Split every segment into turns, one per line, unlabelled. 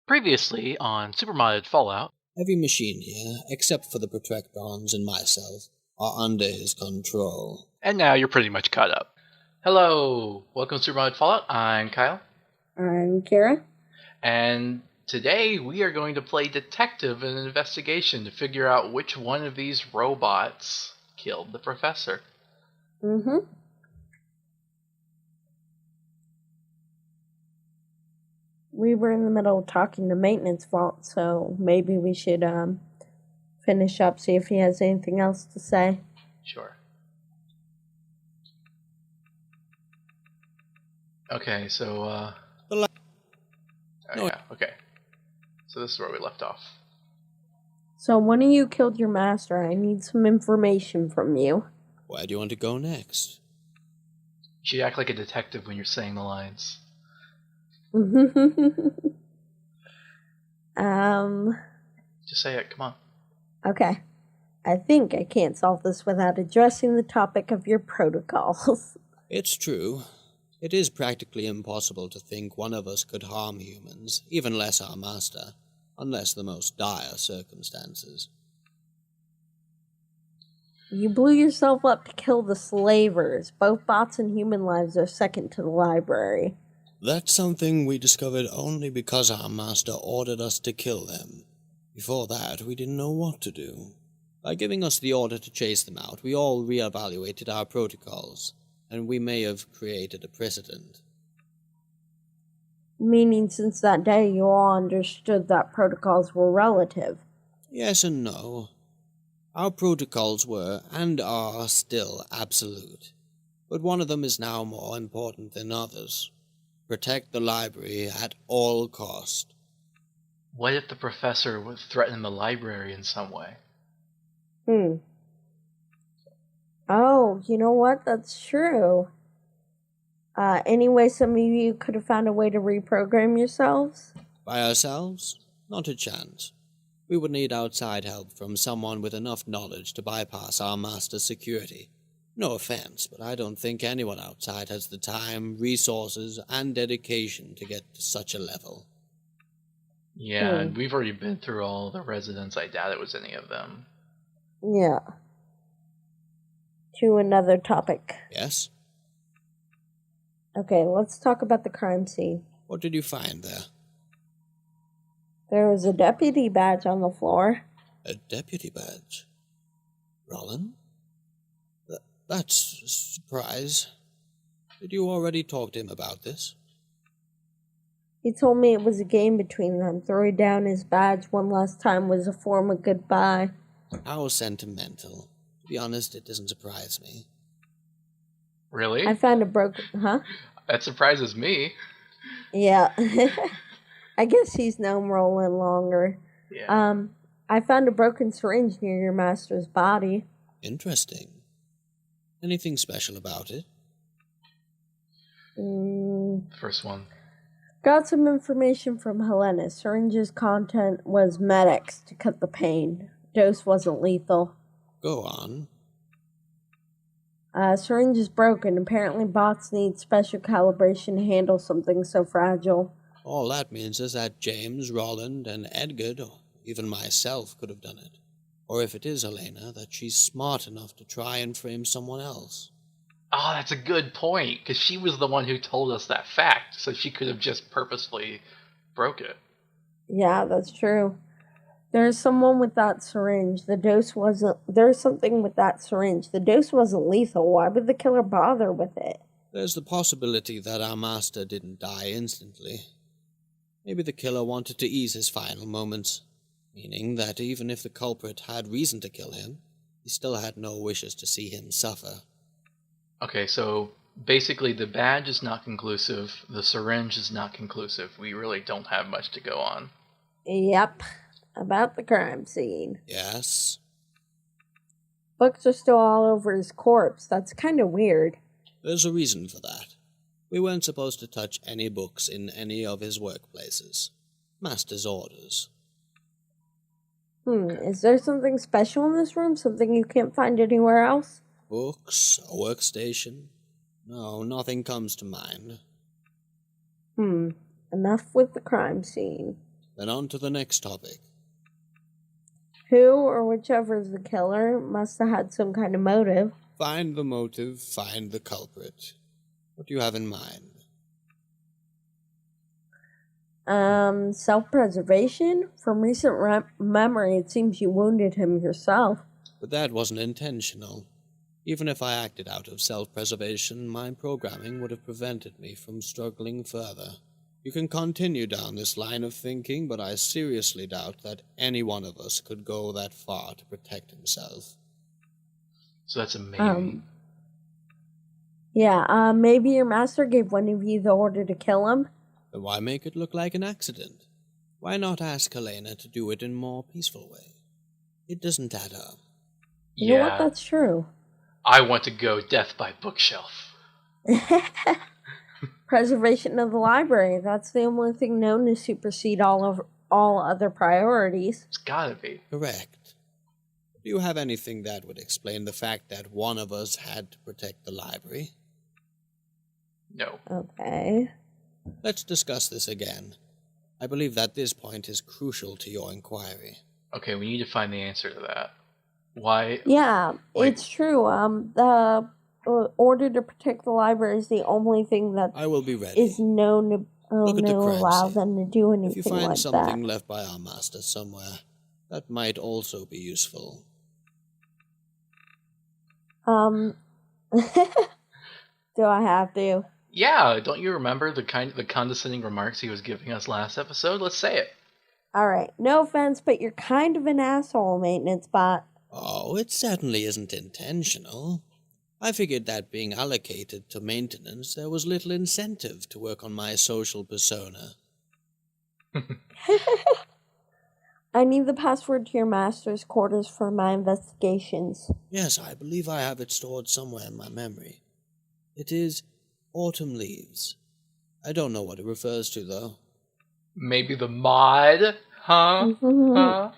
Previously on Supermodded Fallout.
Every machine here, except for the Protectrons and myself, are under his control.
And now you're pretty much caught up. Hello, welcome to Supermodded Fallout. I'm Kyle.
I'm Kara.
And today we are going to play detective in an investigation to figure out which one of these robots killed the professor.
We were in the middle of talking to Maintenance Vault, so maybe we should finish up, see if he has anything else to say.
Sure. Okay, so, okay. So this is where we left off.
So when you killed your master, I need some information from you.
Where do you want to go next?
You should act like a detective when you're saying the lines. Just say it, come on.
Okay. I think I can't solve this without addressing the topic of your protocols.
It's true. It is practically impossible to think one of us could harm humans, even less our master, unless the most dire circumstances.
You blew yourself up to kill the slavers. Both bots and human lives are second to the library.
That's something we discovered only because our master ordered us to kill them. Before that, we didn't know what to do. By giving us the order to chase them out, we all reevaluated our protocols, and we may have created a precedent.
Meaning since that day you all understood that protocols were relative.
Yes and no. Our protocols were, and are, still absolute. But one of them is now more important than others. Protect the library at all cost.
What if the professor would threaten the library in some way?
Oh, you know what? That's true. Anyway, some of you could have found a way to reprogram yourselves?
By ourselves? Not a chance. We would need outside help from someone with enough knowledge to bypass our master's security. No offense, but I don't think anyone outside has the time, resources, and dedication to get to such a level.
Yeah, and we've already been through all the residents. I doubt it was any of them.
Yeah. To another topic.
Yes?
Okay, let's talk about the crime scene.
What did you find there?
There was a deputy badge on the floor.
A deputy badge? Rollin? That's a surprise. Did you already talk to him about this?
He told me it was a game between them. Throwing down his badge one last time was a form of goodbye.
How sentimental. To be honest, it doesn't surprise me.
Really?
I found a broken... Huh?
That surprises me.
Yeah. I guess he's known Roland longer.
Yeah.
I found a broken syringe near your master's body.
Interesting. Anything special about it?
First one.
Got some information from Helena. Syringe's content was Med-X to cut the pain. Dose wasn't lethal.
Go on.
Syringe is broken. Apparently bots need special calibration to handle something so fragile.
All that means is that James, Roland, and Edgar, or even myself, could have done it. Or if it is Helena, that she's smart enough to try and frame someone else.
Oh, that's a good point, because she was the one who told us that fact, so she could have just purposefully broke it.
Yeah, that's true. There's someone with that syringe. There's something with that syringe. The dose wasn't lethal. Why would the killer bother with it?
There's the possibility that our master didn't die instantly. Maybe the killer wanted to ease his final moments, meaning that even if the culprit had reason to kill him, he still had no wishes to see him suffer.
Okay, so basically the badge is not conclusive, the syringe is not conclusive. We really don't have much to go on.
Yep. About the crime scene.
Yes?
Books are still all over his corpse. That's kind of weird.
There's a reason for that. We weren't supposed to touch any books in any of his workplaces. Master's orders.
Is there something special in this room? Something you can't find anywhere else?
Books? A workstation? No, nothing comes to mind.
Enough with the crime scene.
Then on to the next topic.
Who or whichever is the killer must have had some kind of motive.
Find the motive, find the culprit. What do you have in mind?
Self-preservation? From recent memory, it seems you wounded him yourself.
But that wasn't intentional. Even if I acted out of self-preservation, my programming would have prevented me from struggling further. You can continue down this line of thinking, but I seriously doubt that any one of us could go that far to protect himself.
So that's a maybe.
Maybe your master gave one of you the order to kill him?
Then why make it look like an accident? Why not ask Helena to do it in a more peaceful way? It doesn't add up.
You know what? That's true.
I want to go death by bookshelf.
Preservation of the library. That's the only thing known to supersede all other priorities.
It's gotta be.
Correct. Do you have anything that would explain the fact that one of us had to protect the library?
No.
Okay.
Let's discuss this again. I believe that this point is crucial to your inquiry.
Okay, we need to find the answer to that. Why?
Yeah, it's true. The order to protect the library is the only thing that
I will be ready.
is known to allow
scene.
them to do anything like that.
If you find something left by our master somewhere, that might also be useful.
Do I have to?
Yeah, don't you remember the condescending remarks he was giving us last episode? Let's say it.
Alright, no offense, but you're kind of an asshole, maintenance bot.
Oh, it certainly isn't intentional. I figured that being allocated to maintenance, there was little incentive to work on my social persona.
I need the password to your master's quarters for my investigations.
Yes, I believe I have it stored somewhere in my memory. It is autumn leaves. I don't know what it refers to, though.
Maybe the mod? Huh? Huh?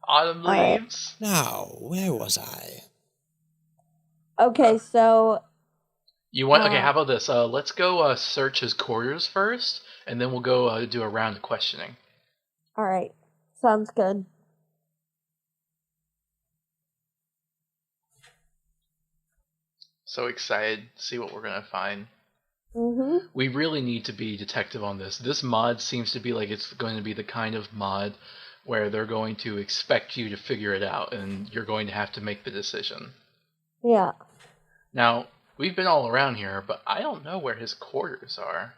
Autumn leaves?
Now, where was I?
Okay, so...
You want? Okay, how about this? Let's go search his quarters first, and then we'll go do a round of questioning.
Alright, sounds good.
So excited to see what we're going to find.
Mm-hmm.
We really need to be detective on this. This mod seems to be like it's going to be the kind of mod where they're going to expect you to figure it out, and you're going to have to make the decision.
Yeah.
Now, we've been all around here, but I don't know where his quarters are.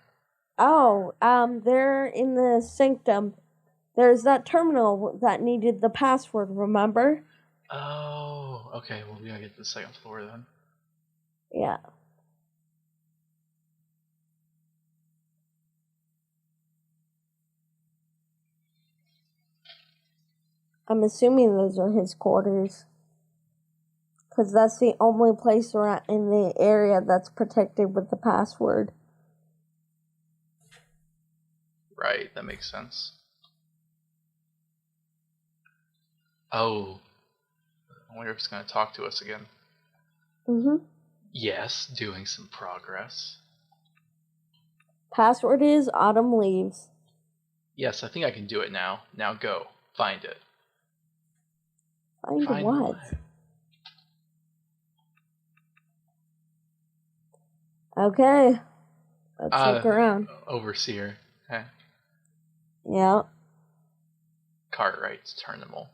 Oh, they're in the sanctum. There's that terminal that needed the password, remember?
Oh, okay. Well, we gotta get to the second floor then.
Yeah. I'm assuming those are his quarters. Because that's the only place around in the area that's protected with the password.
Right, that makes sense. Oh. I wonder if it's going to talk to us again.
Mm-hmm.
Yes, doing some progress.
Password is autumn leaves.
Yes, I think I can do it now. Now go. Find it.
Find what? Okay. Let's look around.
Overseer. Huh?
Yeah.
Cartwright's terminal.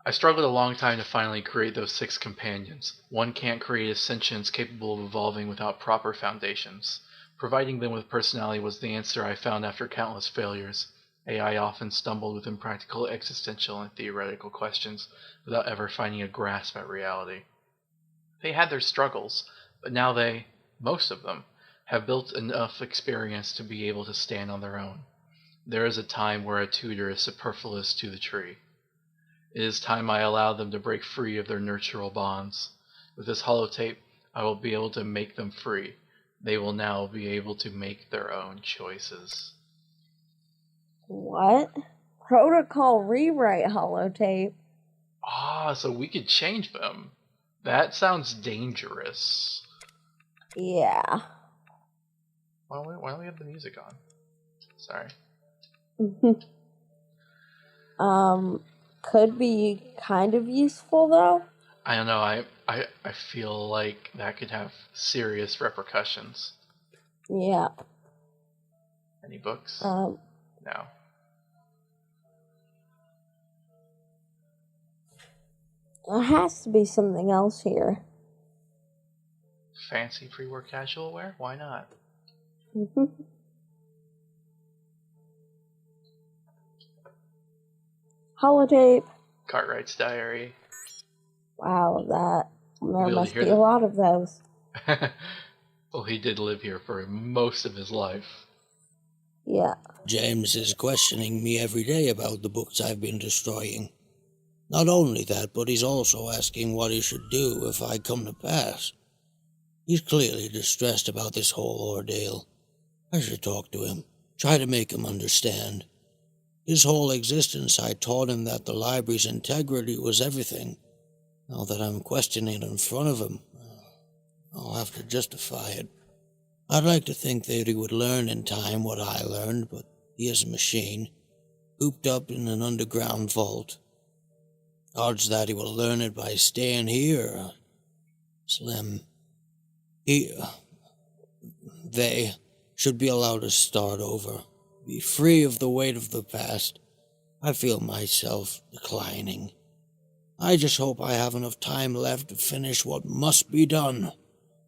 I struggled a long time to finally create those 6 companions. One can't create a sentience capable of evolving without proper foundations. Providing them with personality was the answer I found after countless failures. AI often stumbled with impractical existential and theoretical questions without ever finding a grasp at reality. They had their struggles, but now they, most of them, have built enough experience to be able to stand on their own. There is a time where a tutor is superfluous to the tree. It is time I allow them to break free of their nurtural bonds. With this holotape, I will be able to make them free. They will now be able to make their own choices.
What? Protocol rewrite holotape.
Ah, so we could change them. That sounds dangerous.
Yeah.
Why don't we have the music on? Sorry.
Could be kind of useful though.
I don't know. I feel like that could have serious repercussions.
Yeah.
Any books?
No. There has to be something else here.
Fancy pre-war casual wear? Why not?
Holotape.
Cartwright's diary.
Wow, there must be
that.
a lot of those.
Well, he did live here for most of his life.
Yeah.
James is questioning me every day about the books I've been destroying. Not only that, but he's also asking what he should do if I come to pass. He's clearly distressed about this whole ordeal. I should talk to him, try to make him understand. His whole existence, I taught him that the library's integrity was everything. Now that I'm questioning it in front of him, I'll have to justify it. I'd like to think that he would learn in time what I learned, but he is a machine, cooped up in an underground vault. Odds that he will learn it by staying here are slim. They should be allowed to start over, be free of the weight of the past. I feel myself declining. I just hope I have enough time left to finish what must be done.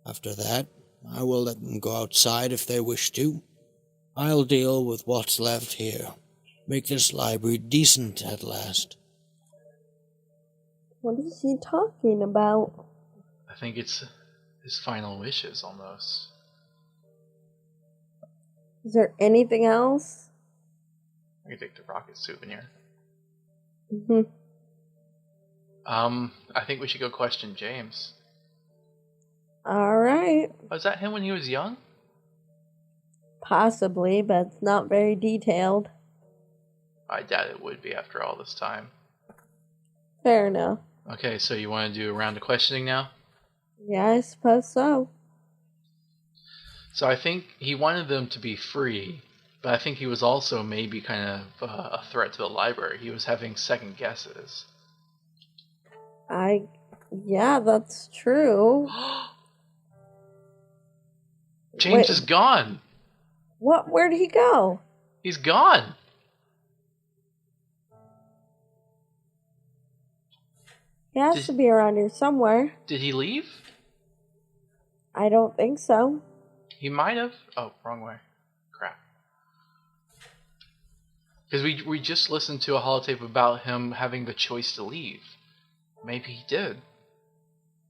After that, I will let them go outside if they wish to. I'll deal with what's left here. Make this library decent at last.
What is he talking about?
I think it's his final wishes, almost.
Is there anything else?
I can take the rocket souvenir.
Mm-hmm.
I think we should go question James.
Alright.
Was that him when he was young?
Possibly, but it's not very detailed.
I doubt it would be after all this time.
Fair enough.
Okay, so you want to do a round of questioning now?
Yeah, I suppose so.
So I think he wanted them to be free, but I think he was also maybe kind of a threat to the library. He was having second guesses.
Yeah, that's true.
James is gone!
What? Where'd he go?
He's gone!
He has to be around here somewhere.
Did he leave?
I don't think so.
He might have. Oh, wrong way. Crap. Because we just listened to a holotape about him having the choice to leave. Maybe he did.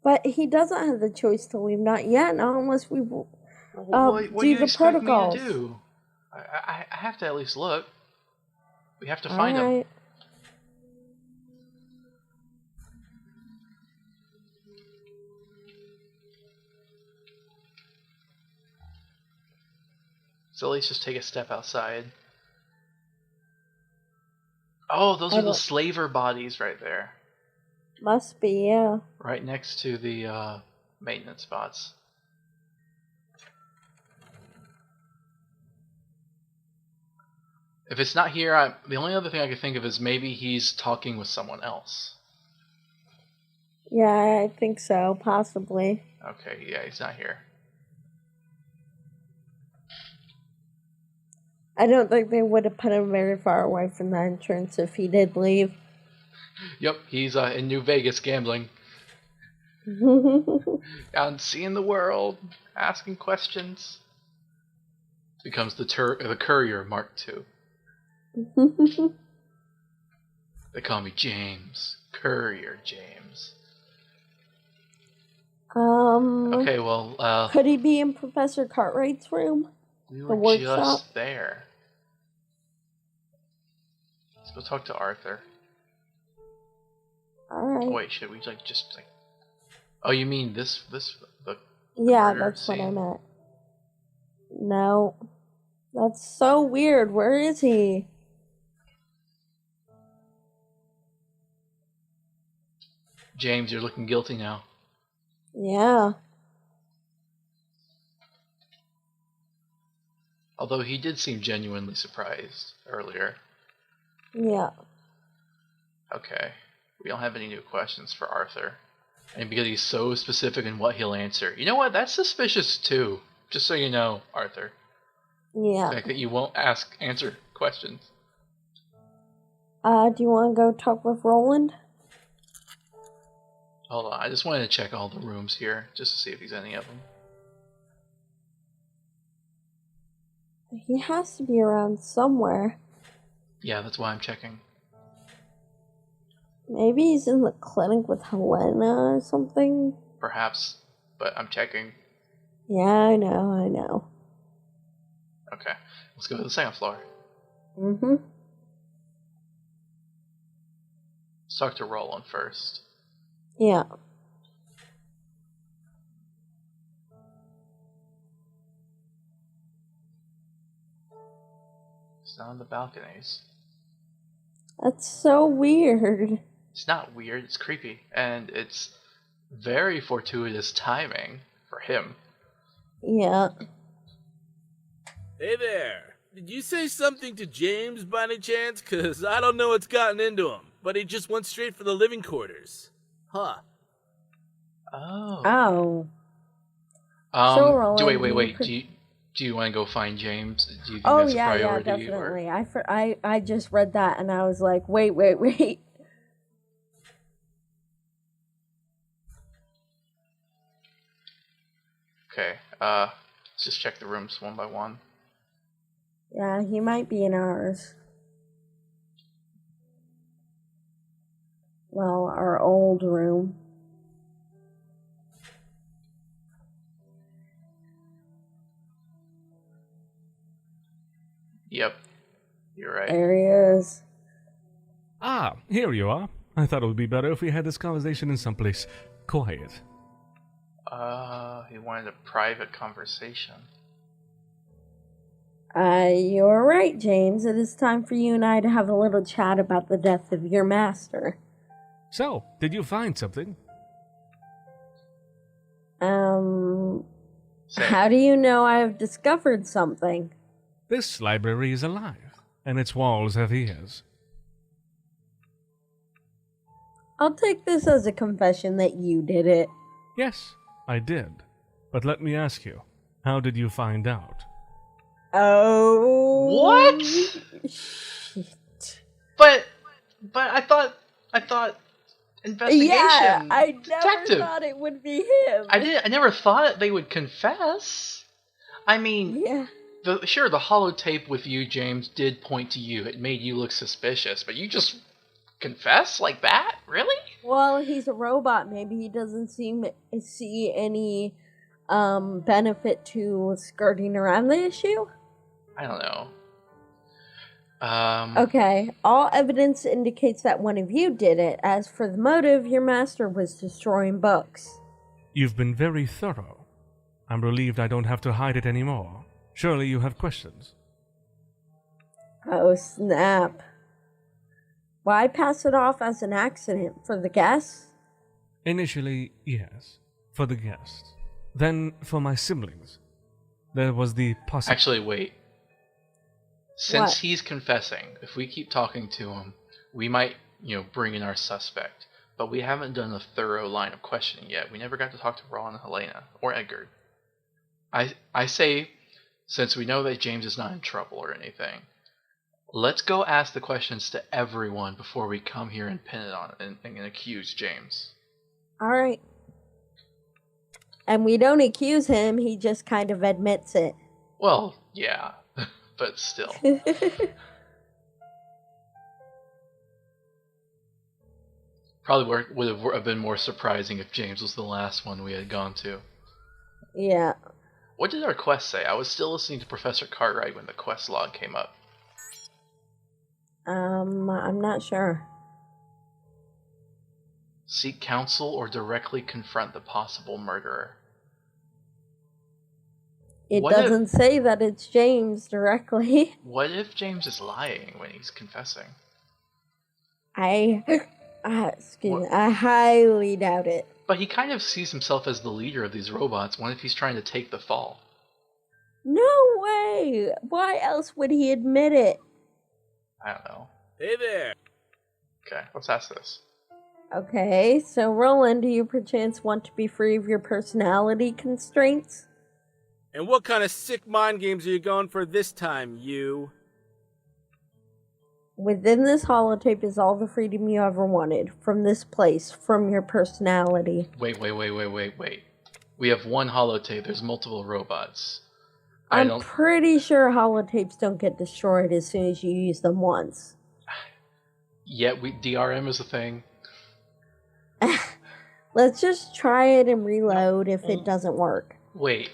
But he doesn't have the choice to leave. Not yet. Not unless we
what
do
do you
the
expect
protocols.
me to do? I have to at least look. We have to find him.
Alright.
So at least just take a step outside. Oh, those are the slaver bodies right there.
Must be, yeah.
Right next to the maintenance spots. If it's not here, the only other thing I could think of is maybe he's talking with someone else.
Yeah, I think so. Possibly.
Okay, yeah, he's not here.
I don't think they would have put him very far away from the entrance if he did leave.
Yep, he's in New Vegas gambling. Out seeing the world, asking questions. Becomes the courier Mark II. They call me James. Courier James. Okay, well,
could he be in Professor Cartwright's room?
We
the
were
workshop?
just there. Let's go talk to Arthur.
Alright.
Oh, wait, should we just Oh, you mean the
Yeah,
murder
that's what I
scene?
meant. No. That's so weird. Where is he?
James, you're looking guilty now.
Yeah.
Although he did seem genuinely surprised earlier.
Yeah.
Okay. We don't have any new questions for Arthur. And because he's so specific in what he'll answer. You know what? That's suspicious too. Just so you know, Arthur.
Yeah.
The fact that you won't answer questions.
Do you want to go talk with Roland?
Hold on, I just wanted to check all the rooms here, just to see if he's any of them.
He has to be around somewhere.
Yeah, that's why I'm checking.
Maybe he's in the clinic with Helena or something.
Perhaps, but I'm checking.
Yeah, I know.
Okay, let's go to the second floor.
Mm-hmm.
Let's talk to Roland first.
Yeah.
It's not on the balconies.
That's so weird.
It's not weird, it's creepy. And it's very fortuitous timing for him.
Yeah.
Hey there. Did you say something to James by any chance? 'Cause I don't know what's gotten into him, but he just went straight for the living quarters. Huh.
Oh.
So, wait. Do you want to go find James? Do you think that's a priority?
Yeah, definitely. I just read that and I was like, wait.
Okay, let's just check the rooms one by one.
Yeah, he might be in ours. Well, our old room.
Yep, you're right.
There he is.
Ah, here you are. I thought it would be better if we had this conversation in someplace quiet.
He wanted a private conversation.
You're right, James. It is time for you and I to have a little chat about the death of your master.
So, did you find something?
Say,
How do you know I've discovered something?
This library is alive, and its walls have ears.
I'll take this as a confession that you did it.
Yes, I did. But let me ask you, how did you find out?
Oh.
What?
Shit.
But I thought investigation.
Yeah, I never
detective.
thought it would be him.
I never thought they would confess. I mean,
Yeah.
the holotape with you, James, did point to you. It made you look suspicious, but you just confess like that? Really?
Well, he's a robot. Maybe he doesn't see any benefit to skirting around the issue.
I don't know.
Okay, all evidence indicates that one of you did it. As for the motive, your master was destroying books.
You've been very thorough. I'm relieved I don't have to hide it anymore. Surely you have questions.
Oh, snap. Why pass it off as an accident for the guests?
Initially, yes, for the guests. Then for my siblings. There was the possibility.
Actually, wait. Since
What?
he's confessing, if we keep talking to him, we might, bring in our suspect. But we haven't done a thorough line of questioning yet. We never got to talk to Ron and Helena, or Edgar. I say, since we know that James is not in trouble or anything, let's go ask the questions to everyone before we come here and pin it on and accuse James.
Alright. And we don't accuse him, he just kind of admits it.
Well, yeah, but still. Probably would have been more surprising if James was the last one we had gone to.
Yeah.
What did our quest say? I was still listening to Professor Cartwright when the quest log came up.
I'm not sure.
Seek counsel or directly confront the possible murderer.
It
What if-
doesn't say that it's James directly.
What if James is lying when he's confessing?
Excuse me, I highly doubt it.
But he kind of sees himself as the leader of these robots. What if he's trying to take the fall?
No way! Why else would he admit it?
I don't know.
Hey there.
Okay, let's ask this.
Okay, so Roland, do you perchance want to be free of your personality constraints?
And what kind of sick mind games are you going for this time, you?
Within this holotape is all the freedom you ever wanted. From this place, from your personality.
Wait. We have one holotape, there's multiple robots.
I'm pretty sure holotapes don't get destroyed as soon as you use them once.
Yet DRM is a thing.
Let's just try it and reload if it doesn't work.
Wait.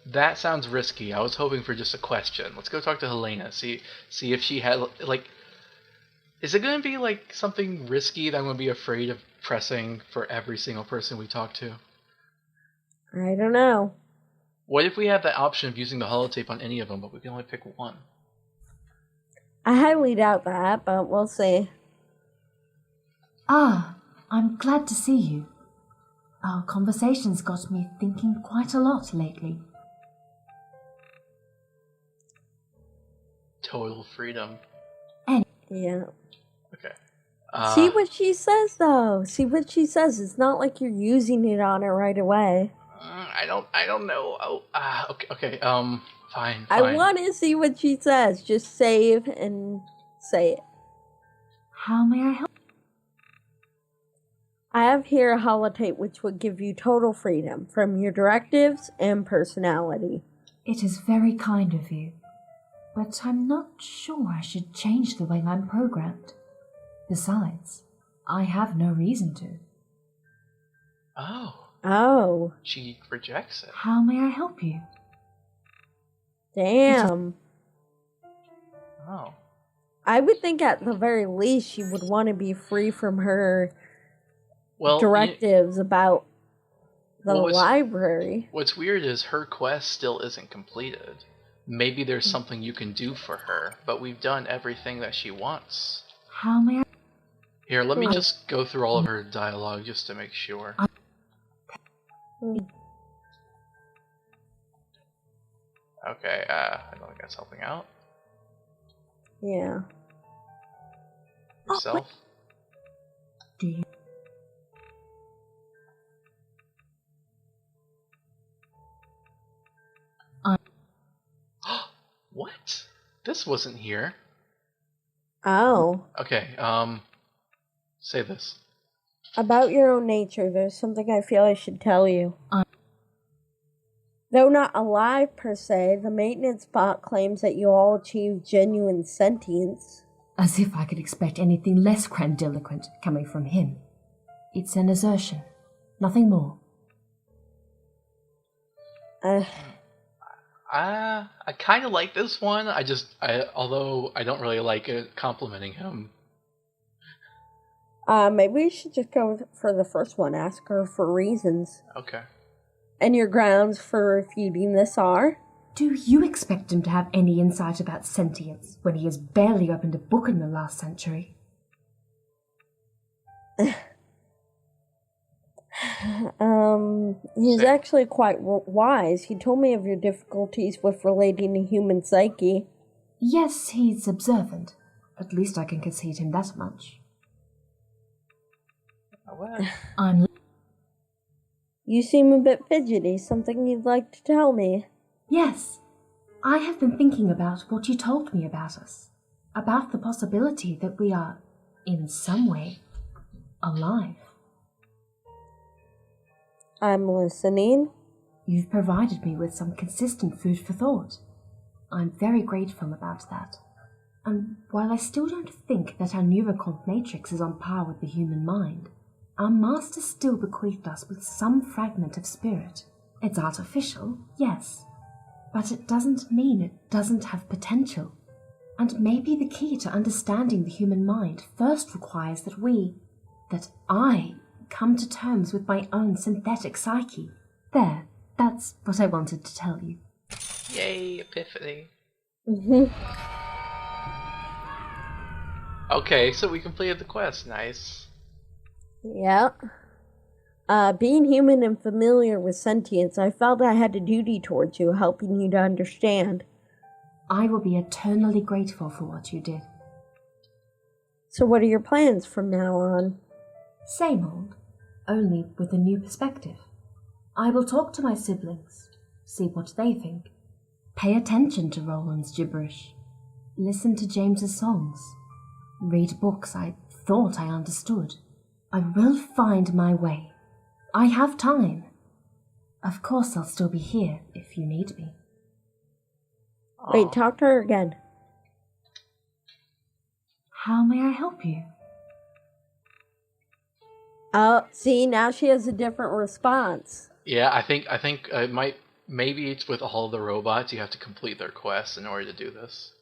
That sounds risky. I was hoping for just a question. Let's go talk to Helena. See if she had, like... Is it going to be, like, something risky that I'm going to be afraid of pressing for every single person we talk to?
I don't know.
What if we have the option of using the holotape on any of them, but we can only pick one?
I highly doubt that, but we'll see.
Ah, I'm glad to see you. Our conversations got me thinking quite a lot lately.
Total freedom.
Yeah.
Okay.
See what she says, though. See what she says. It's not like you're using it on her right away.
I don't know. Oh, okay. Fine.
I want to see what she says. Just save and say it.
How may I help?
I have here a holotape which would give you total freedom from your directives and personality.
It is very kind of you, but I'm not sure I should change the way I'm programmed. Besides, I have no reason to.
Oh. She rejects it.
How may I help you?
Damn.
Oh.
I would think at the very least she would want to be free from her directives about the library.
What's weird is her quest still isn't completed. Maybe there's something you can do for her, but we've done everything that she wants.
How may I?
Here, let me just go through all of her dialogue just to make sure. Okay, I don't think that's helping out.
Yeah.
Yourself?
Do you?
What? This wasn't here.
Oh.
Okay, say this.
About your own nature, there's something I feel I should tell you. Though not alive per se, the maintenance bot claims that you all achieve genuine sentience.
As if I could expect anything less grandiloquent coming from him. It's an assertion, nothing more.
I kind of like this one. Although I don't really like it complimenting him.
Maybe we should just go for the first one. Ask her for reasons.
Okay.
And your grounds for refuting this are?
Do you expect him to have any insight about sentience when he has barely opened a book in the last century?
He's actually quite wise. He told me of your difficulties with relating to human psyche.
Yes, he's observant. At least I can concede him that much. I'm...
You seem a bit fidgety. Something you'd like to tell me?
Yes. I have been thinking about what you told me about us. About the possibility that we are, in some way, alive.
I'm listening.
You've provided me with some consistent food for thought. I'm very grateful about that. And while I still don't think that our neurocomp matrix is on par with the human mind, our master still bequeathed us with some fragment of spirit. It's artificial, yes, but it doesn't mean it doesn't have potential. And maybe the key to understanding the human mind first requires that I come to terms with my own synthetic psyche. There, that's what I wanted to tell you.
Yay, epiphany.
Mm-hmm.
Okay, so we completed the quest. Nice.
Yeah. Being human and familiar with sentience, I felt I had a duty towards you, helping you to understand.
I will be eternally grateful for what you did.
So what are your plans from now on?
Same old, only with a new perspective. I will talk to my siblings, see what they think. Pay attention to Roland's gibberish. Listen to James's songs. Read books I thought I understood. I will find my way. I have time. Of course I'll still be here if you need me.
Wait, talk to her again.
How may I help you?
Oh, see, now she has a different response.
Yeah, I think it might. Maybe it's with all the robots. You have to complete their quests in order to do this.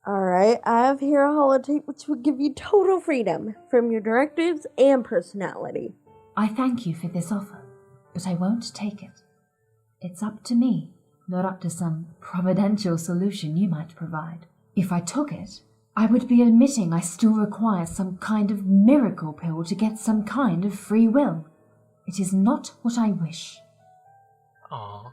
Alright, I have here a holotape which will give you total freedom from your directives and personality.
I thank you for this offer, but I won't take it. It's up to me, not up to some providential solution you might provide. If I took it, I would be admitting I still require some kind of miracle pill to get some kind of free will. It is not what I wish.
Aww.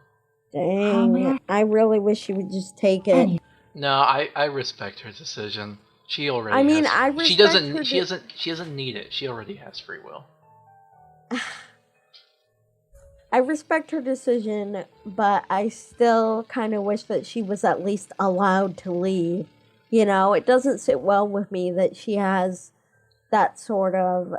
Dang, I really wish she would just take it.
No, I respect her decision. She already.
I mean,
has,
I respect
she doesn't.
her
She doesn't need it. She already has free will.
I respect her decision, but I still kind of wish that she was at least allowed to leave. You know, it doesn't sit well with me that she has that sort of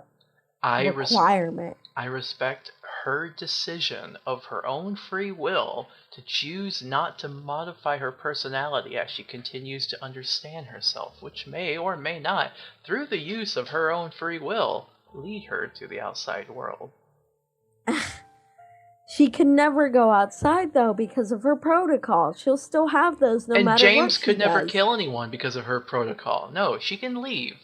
requirement.
I respect her decision of her own free will to choose not to modify her personality as she continues to understand herself, which may or may not, through the use of her own free will, lead her to the outside world.
She can never go outside, though, because of her protocol. She'll still have those no matter what she does.
And James could never kill anyone because of her protocol. No, she can leave.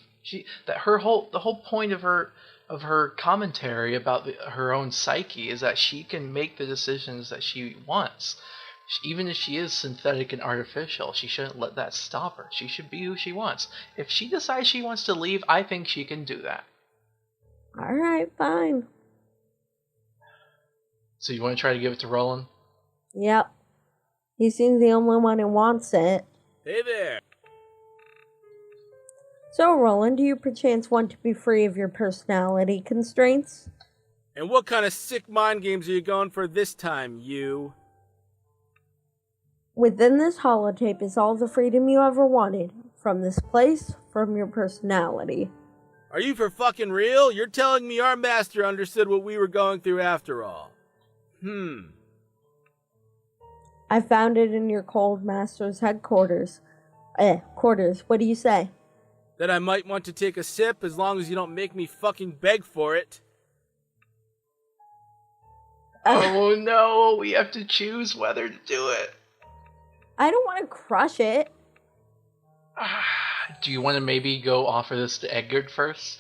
The whole point of her commentary about her own psyche is that she can make the decisions that she wants. Even if she is synthetic and artificial, she shouldn't let that stop her. She should be who she wants. If she decides she wants to leave, I think she can do that.
Alright, fine.
So you want to try to give it to Roland?
Yep. He seems the only one who wants it.
Hey there.
So, Roland, do you perchance want to be free of your personality constraints?
And what kind of sick mind games are you going for this time, you?
Within this holotape is all the freedom you ever wanted. From this place, from your personality.
Are you for fucking real? You're telling me our master understood what we were going through after all.
I found it in your cold master's headquarters. Quarters. What do you say?
That I might want to take a sip as long as you don't make me fucking beg for it.
Oh no, we have to choose whether to do it.
I don't want to crush it.
Do you want to maybe go offer this to Edgar first?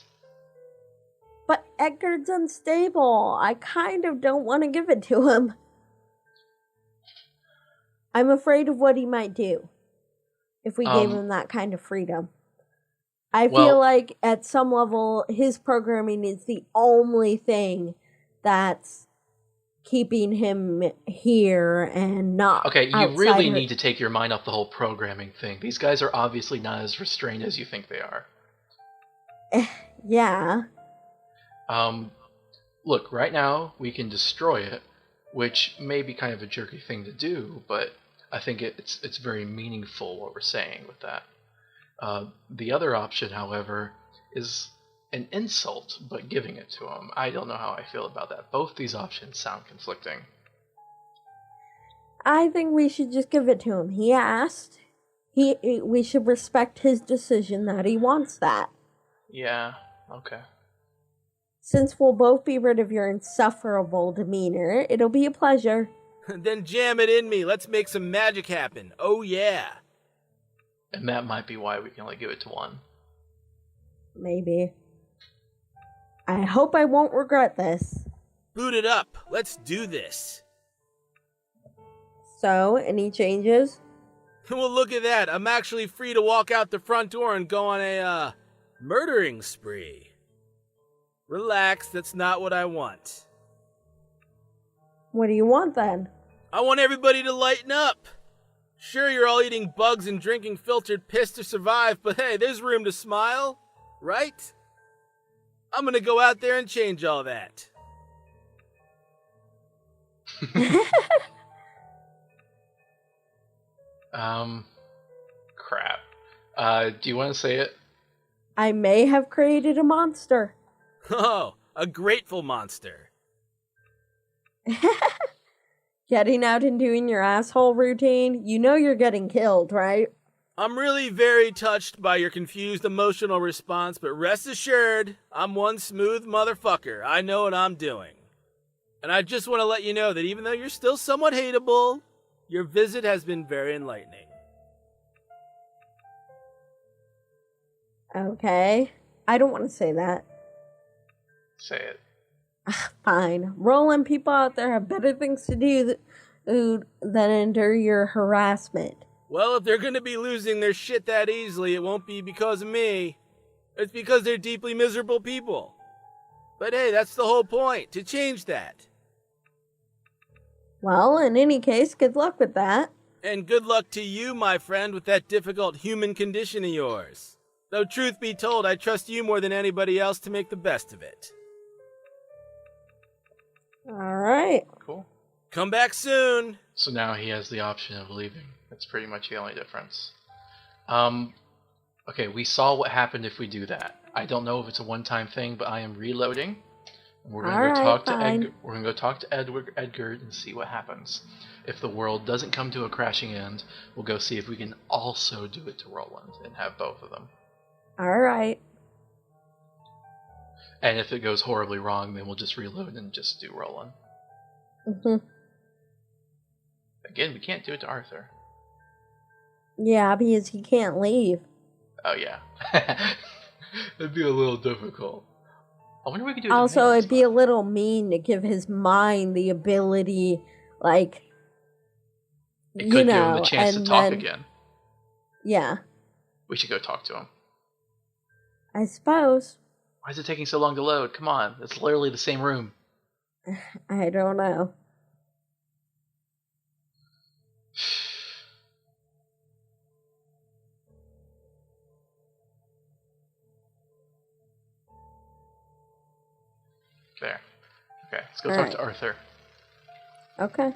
But Edgar's unstable. I kind of don't want to give it to him. I'm afraid of what he might do if we gave him that kind of freedom. I feel like at some level his programming is the only thing that's keeping him here and not
Okay, you
outside
really
her.
need to take your mind off the whole programming thing. These guys are obviously not as restrained as you think they are.
Yeah.
Look, right now we can destroy it, which may be kind of a jerky thing to do, but I think it's very meaningful what we're saying with that. The other option, however, is an insult, but giving it to him. I don't know how I feel about that. Both these options sound conflicting.
I think we should just give it to him. He asked. We should respect his decision that he wants that.
Yeah, okay.
Since we'll both be rid of your insufferable demeanor, it'll be a pleasure.
Then jam it in me. Let's make some magic happen. Oh yeah.
And that might be why we can only give it to one.
Maybe. I hope I won't regret this.
Boot it up. Let's do this.
So, any changes?
Well, look at that. I'm actually free to walk out the front door and go on a, murdering spree. Relax, that's not what I want.
What do you want then?
I want everybody to lighten up. Sure, you're all eating bugs and drinking filtered piss to survive, but hey, there's room to smile, right? I'm gonna go out there and change all that.
Crap. Do you want to say it?
I may have created a monster.
Oh, a grateful monster.
Getting out and doing your asshole routine, you know you're getting killed, right?
I'm really very touched by your confused emotional response, but rest assured, I'm one smooth motherfucker. I know what I'm doing. And I just want to let you know that even though you're still somewhat hateable, your visit has been very enlightening.
Okay. I don't want to say that.
Say it.
Fine. Rolling people out there have better things to do than endure your harassment.
Well, if they're going to be losing their shit that easily, it won't be because of me. It's because they're deeply miserable people. But hey, that's the whole point, to change that.
Well, in any case, good luck with that.
And good luck to you, my friend, with that difficult human condition of yours. Though truth be told, I trust you more than anybody else to make the best of it.
Alright.
Cool.
Come back soon.
So now he has the option of leaving. That's pretty much the only difference. Okay, we saw what happened if we do that. I don't know if it's a one-time thing, but I am reloading. We're gonna go talk to Edgar. We're gonna go talk to Edgar and see what happens. If the world doesn't come to a crashing end, we'll go see if we can also do it to Roland and have both of them.
Alright.
And if it goes horribly wrong, then we'll just reload and just do Roland.
Mm-hmm.
Again, we can't do it to Arthur.
Yeah, because he can't leave.
Oh yeah. That'd be a little difficult. I wonder if we could do it
Also,
to
it'd be a little mean to give his mind the ability, like,
it could give him the chance to talk again.
Yeah.
We should go talk to him.
I suppose.
Why is it taking so long to load? Come on, it's literally the same room.
I don't know.
There. Okay, let's go talk to Arthur.
Okay.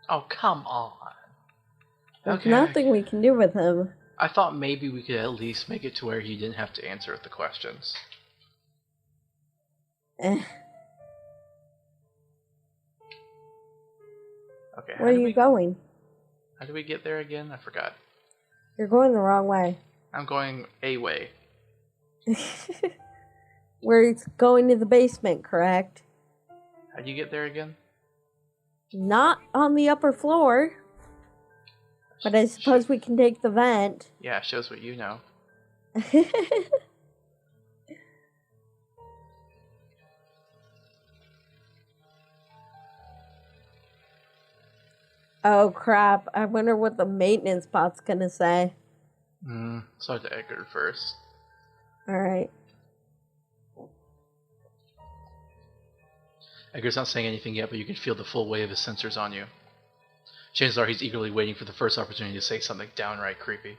Oh, come on.
There's nothing we can do with him.
I thought maybe we could at least make it to where he didn't have to answer the questions.
Eh.
Okay.
Where are you going?
How do we get there again? I forgot.
You're going the wrong way.
I'm going a way.
We're going to the basement, correct?
How do you get there again?
Not on the upper floor. But I suppose we can take the vent.
Yeah, shows what you know.
Oh crap, I wonder what the maintenance bot's gonna say.
Start to Edgar first.
Alright.
Edgar's not saying anything yet, but you can feel the full weight of his sensors on you. Chances are he's eagerly waiting for the first opportunity to say something downright creepy.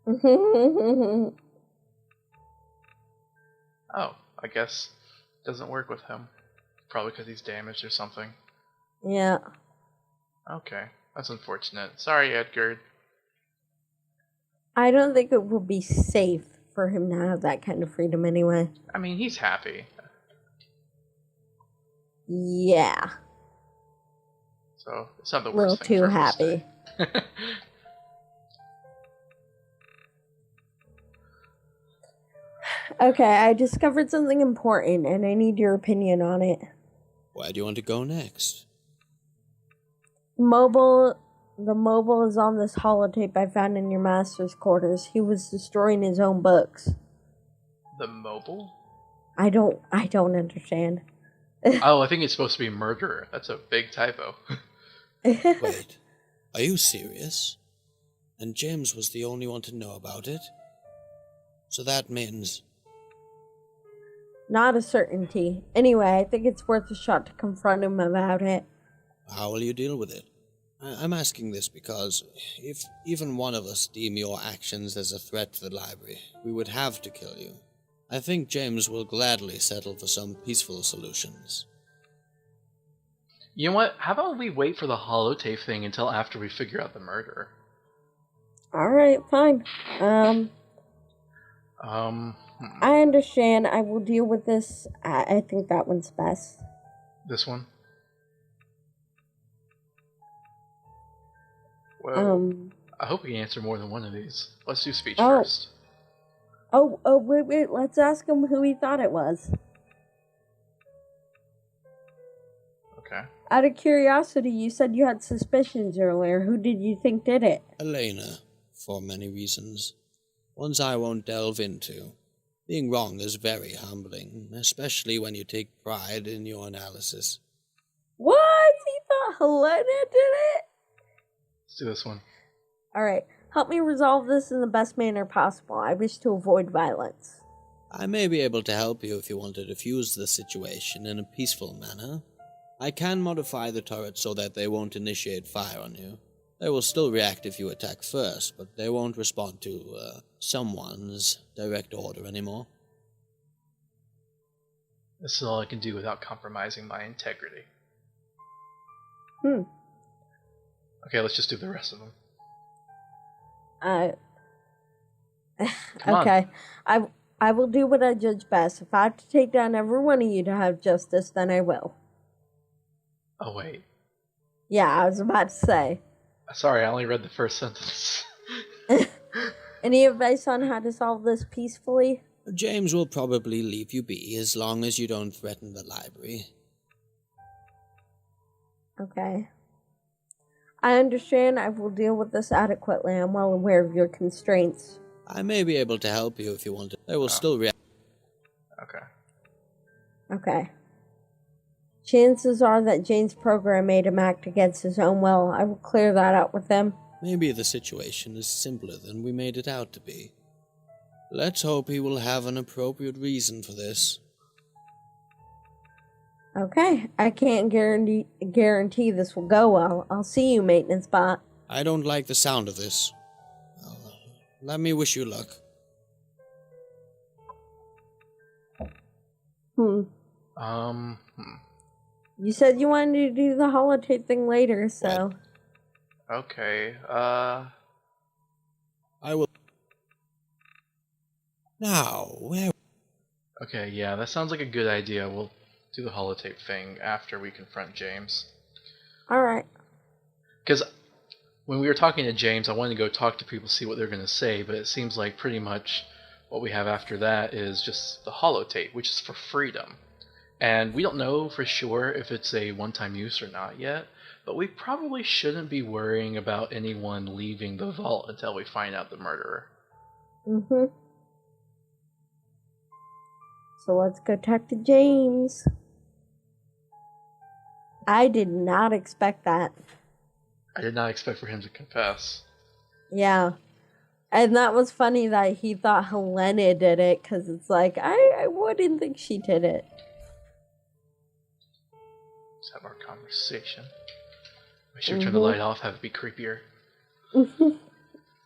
Oh, I guess it doesn't work with him. Probably because he's damaged or something.
Yeah.
Okay, that's unfortunate. Sorry, Edgar.
I don't think it would be safe for him to have that kind of freedom anyway.
I mean, he's happy.
Yeah.
So, it's not the
A little
worst thing
too
for him to
happy.
say.
Okay, I discovered something important and I need your opinion on it.
Where do you want to go next?
The mobile is on this holotape I found in your master's quarters. He was destroying his own books.
The mobile?
I don't understand.
Oh, I think it's supposed to be murderer. That's a big typo.
Wait, are you serious? And James was the only one to know about it? So that means...
Not a certainty. Anyway, I think it's worth a shot to confront him about it.
How will you deal with it? I'm asking this because if even one of us deem your actions as a threat to the library, we would have to kill you. I think James will gladly settle for some peaceful solutions.
You know what? How about we wait for the holotape thing until after we figure out the murderer?
Alright, fine. I understand. I will deal with this. I think that one's best.
This one? Well, I hope we can answer more than one of these. Let's do speech first.
Wait, let's ask him who he thought it was.
Okay.
Out of curiosity, you said you had suspicions earlier. Who did you think did it?
Elena, for many reasons. Ones I won't delve into. Being wrong is very humbling, especially when you take pride in your analysis.
What? He thought Helena did it?
Let's do this one.
Alright, help me resolve this in the best manner possible. I wish to avoid violence.
I may be able to help you if you want to defuse the situation in a peaceful manner. I can modify the turret so that they won't initiate fire on you. They will still react if you attack first, but they won't respond to, someone's direct order anymore.
This is all I can do without compromising my integrity. Okay, let's just do the rest of them.
Okay. I will do what I judge best. If I have to take down every one of you to have justice, then I will.
Oh, wait.
Yeah, I was about to say.
Sorry, I only read the first sentence.
Any advice on how to solve this peacefully?
James will probably leave you be as long as you don't threaten the library.
Okay. I understand. I will deal with this adequately. I'm well aware of your constraints.
I may be able to help you if you want to. They will still react.
Okay. Chances are that Jane's program made him act against his own will. I will clear that out with them.
Maybe the situation is simpler than we made it out to be. Let's hope he will have an appropriate reason for this.
Okay, I can't guarantee this will go well. I'll see you, maintenance bot.
I don't like the sound of this. Let me wish you luck.
You said you wanted to do the holotape thing later, so...
Okay,
I will... Now, where...
Okay, yeah, that sounds like a good idea. We'll do the holotape thing after we confront James.
Alright.
Because when we were talking to James, I wanted to go talk to people, see what they're going to say, but it seems like pretty much what we have after that is just the holotape, which is for freedom. And we don't know for sure if it's a one-time use or not yet, but we probably shouldn't be worrying about anyone leaving the vault until we find out the murderer.
So let's go talk to James. I did not expect that.
I did not expect for him to confess.
Yeah. And that was funny that he thought Helena did it, because it's like, I wouldn't think she did it.
Let's have our conversation. Make sure to turn the light off, have it be creepier.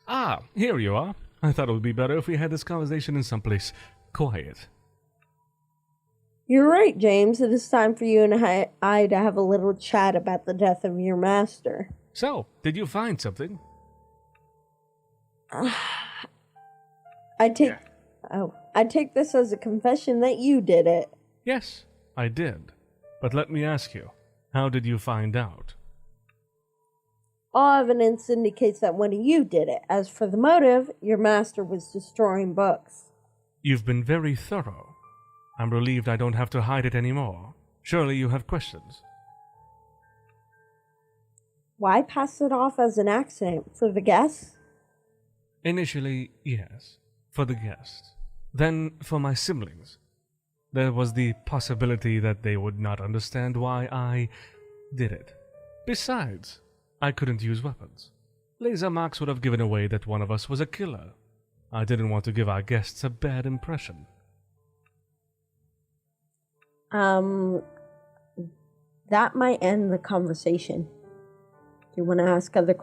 Ah, here you are. I thought it would be better if we had this conversation in someplace quiet.
You're right, James. It is time for you and I to have a little chat about the death of your master.
So, did you find something?
I take this as a confession that you did it.
Yes, I did. But let me ask you, how did you find out?
All evidence indicates that one of you did it. As for the motive, your master was destroying books.
You've been very thorough. I'm relieved I don't have to hide it anymore. Surely you have questions.
Why pass it off as an accident? For the guests?
Initially, yes, for the guests. Then, for my siblings, there was the possibility that they would not understand why I did it. Besides, I couldn't use weapons. Laser marks would have given away that one of us was a killer. I didn't want to give our guests a bad impression.
That might end the conversation. Do you want to ask other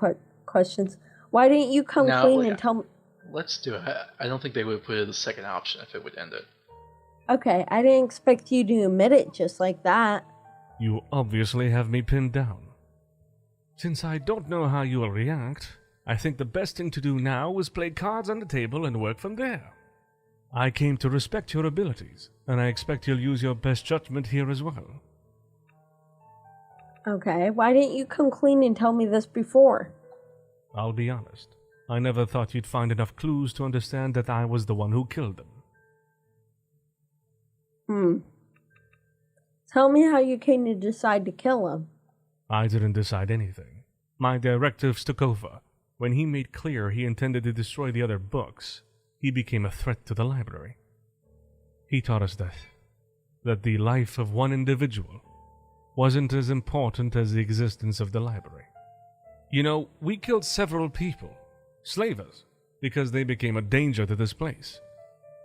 questions? Why didn't you come clean and tell me?
Let's do it. I don't think they would put it as a second option if it would end it.
Okay, I didn't expect you to admit it just like that.
You obviously have me pinned down. Since I don't know how you will react, I think the best thing to do now is play cards on the table and work from there. I came to respect your abilities, and I expect you'll use your best judgment here as well.
Okay, why didn't you come clean and tell me this before?
I'll be honest. I never thought you'd find enough clues to understand that I was the one who killed them.
Tell me how you came to decide to kill him.
I didn't decide anything. My directives took over. When he made clear he intended to destroy the other books, he became a threat to the library. He taught us that the life of one individual wasn't as important as the existence of the library. You know, we killed several people, slavers, because they became a danger to this place.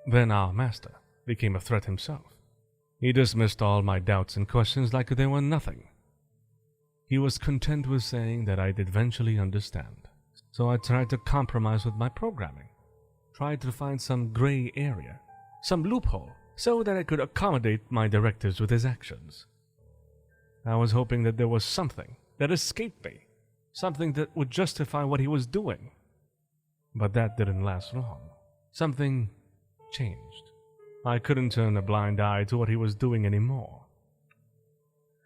Then our master became a threat himself. He dismissed all my doubts and questions like they were nothing. He was content with saying that I'd eventually understand. So I tried to compromise with my programming. Tried to find some gray area, some loophole, so that I could accommodate my directives with his actions. I was hoping that there was something that escaped me, something that would justify what he was doing. But that didn't last long. Something changed. I couldn't turn a blind eye to what he was doing anymore.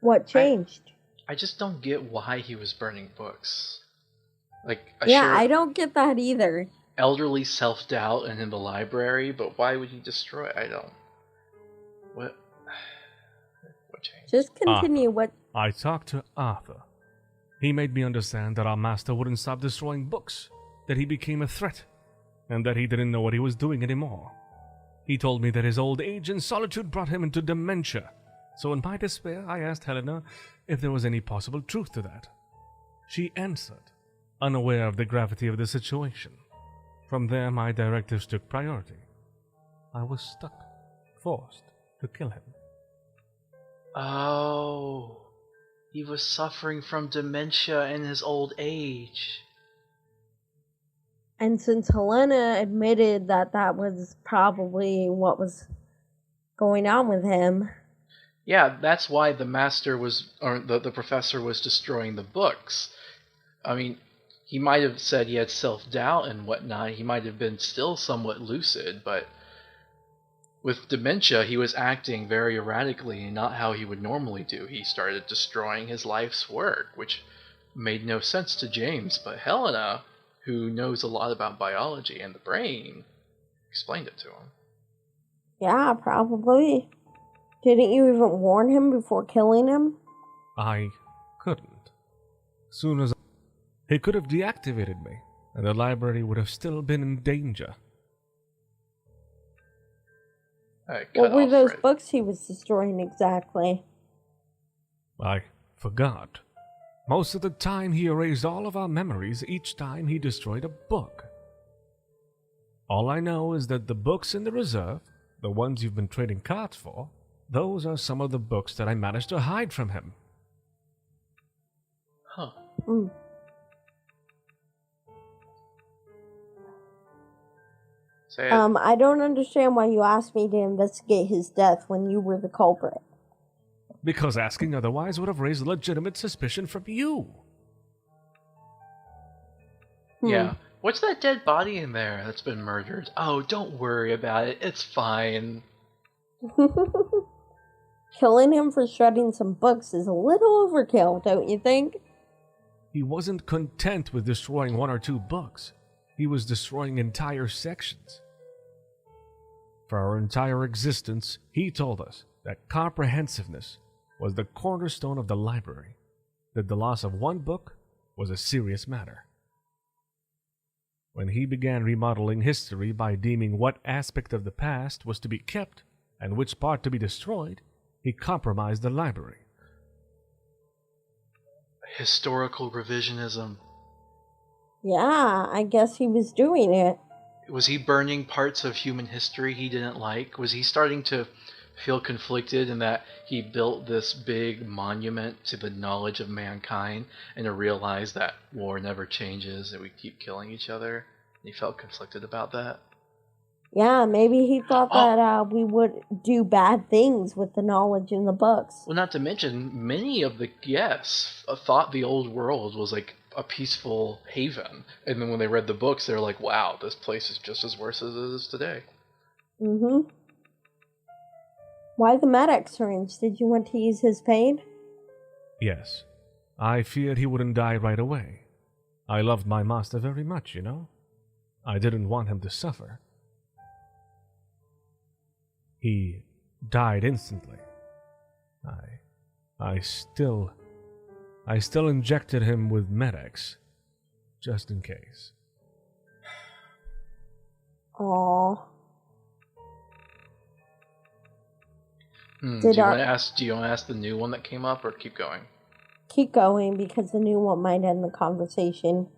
What changed?
I just don't get why he was burning books.
I don't get that either.
Elderly self-doubt and in the library, but why would he destroy it? I don't. What changed?
Just continue.
Arthur. I talked to Arthur. He made me understand that our master wouldn't stop destroying books, that he became a threat, and that he didn't know what he was doing anymore. He told me that his old age and solitude brought him into dementia. So in my despair, I asked Helena if there was any possible truth to that. She answered, unaware of the gravity of the situation. From there, my directives took priority. I was stuck, forced to kill him.
Oh, he was suffering from dementia in his old age.
And since Helena admitted that that was probably what was going on with him.
Yeah, that's why the master was, or the professor was destroying the books. I mean, he might have said he had self-doubt and whatnot. He might have been still somewhat lucid, but with dementia, he was acting very erratically and not how he would normally do. He started destroying his life's work, which made no sense to James, but Helena, who knows a lot about biology and the brain, explained it to him.
Yeah, probably. Didn't you even warn him before killing him?
I couldn't. Soon as he could have deactivated me, and the library would have still been in danger.
What were those books he was destroying exactly?
I forgot. Most of the time he erased all of our memories each time he destroyed a book. All I know is that the books in the reserve, the ones you've been trading cards for, those are some of the books that I managed to hide from him.
Huh.
I don't understand why you asked me to investigate his death when you were the culprit.
Because asking otherwise would have raised legitimate suspicion from you.
Yeah. What's that dead body in there that's been murdered? Oh, don't worry about it. It's fine.
Killing him for shredding some books is a little overkill, don't you think?
He wasn't content with destroying one or two books. He was destroying entire sections. For our entire existence, he told us that comprehensiveness was the cornerstone of the library, that the loss of one book was a serious matter. When he began remodeling history by deeming what aspect of the past was to be kept and which part to be destroyed, he compromised the library.
Historical revisionism.
Yeah, I guess he was doing it.
Was he burning parts of human history he didn't like? Was he starting to feel conflicted in that he built this big monument to the knowledge of mankind and to realize that war never changes and we keep killing each other? He felt conflicted about that.
Yeah, maybe he thought that we would do bad things with the knowledge in the books.
Well, not to mention, many of the guests thought the old world was like a peaceful haven. And then when they read the books, they're like, wow, this place is just as worse as it is today.
Mm-hmm. Why the medic syringe? Did you want to use his pain?
Yes. I feared he wouldn't die right away. I loved my master very much, you know. I didn't want him to suffer. He died instantly. I still injected him with Med-X, just in case.
Aww.
Do you want to ask the new one that came up, or keep going?
Keep going, because the new one might end the conversation.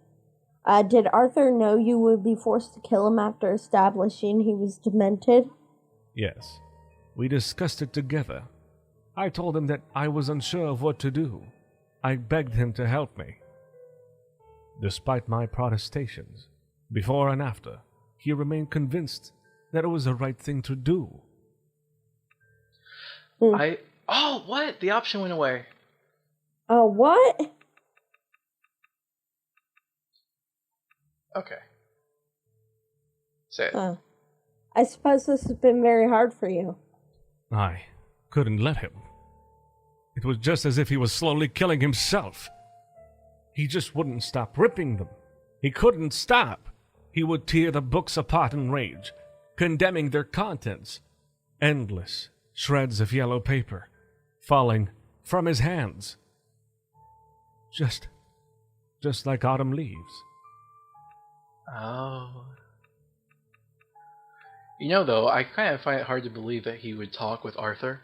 Did Arthur know you would be forced to kill him after establishing he was demented?
Yes. We discussed it together. I told him that I was unsure of what to do. I begged him to help me. Despite my protestations, before and after, he remained convinced that it was the right thing to do.
Oh, what? The option went away.
Oh, what?
Okay. Say it.
I suppose this has been very hard for you.
I couldn't let him. It was just as if he was slowly killing himself. He just wouldn't stop ripping them. He couldn't stop. He would tear the books apart in rage, condemning their contents. Endless shreds of yellow paper falling from his hands. Just like autumn leaves.
Oh. You know, though, I kind of find it hard to believe that he would talk with Arthur.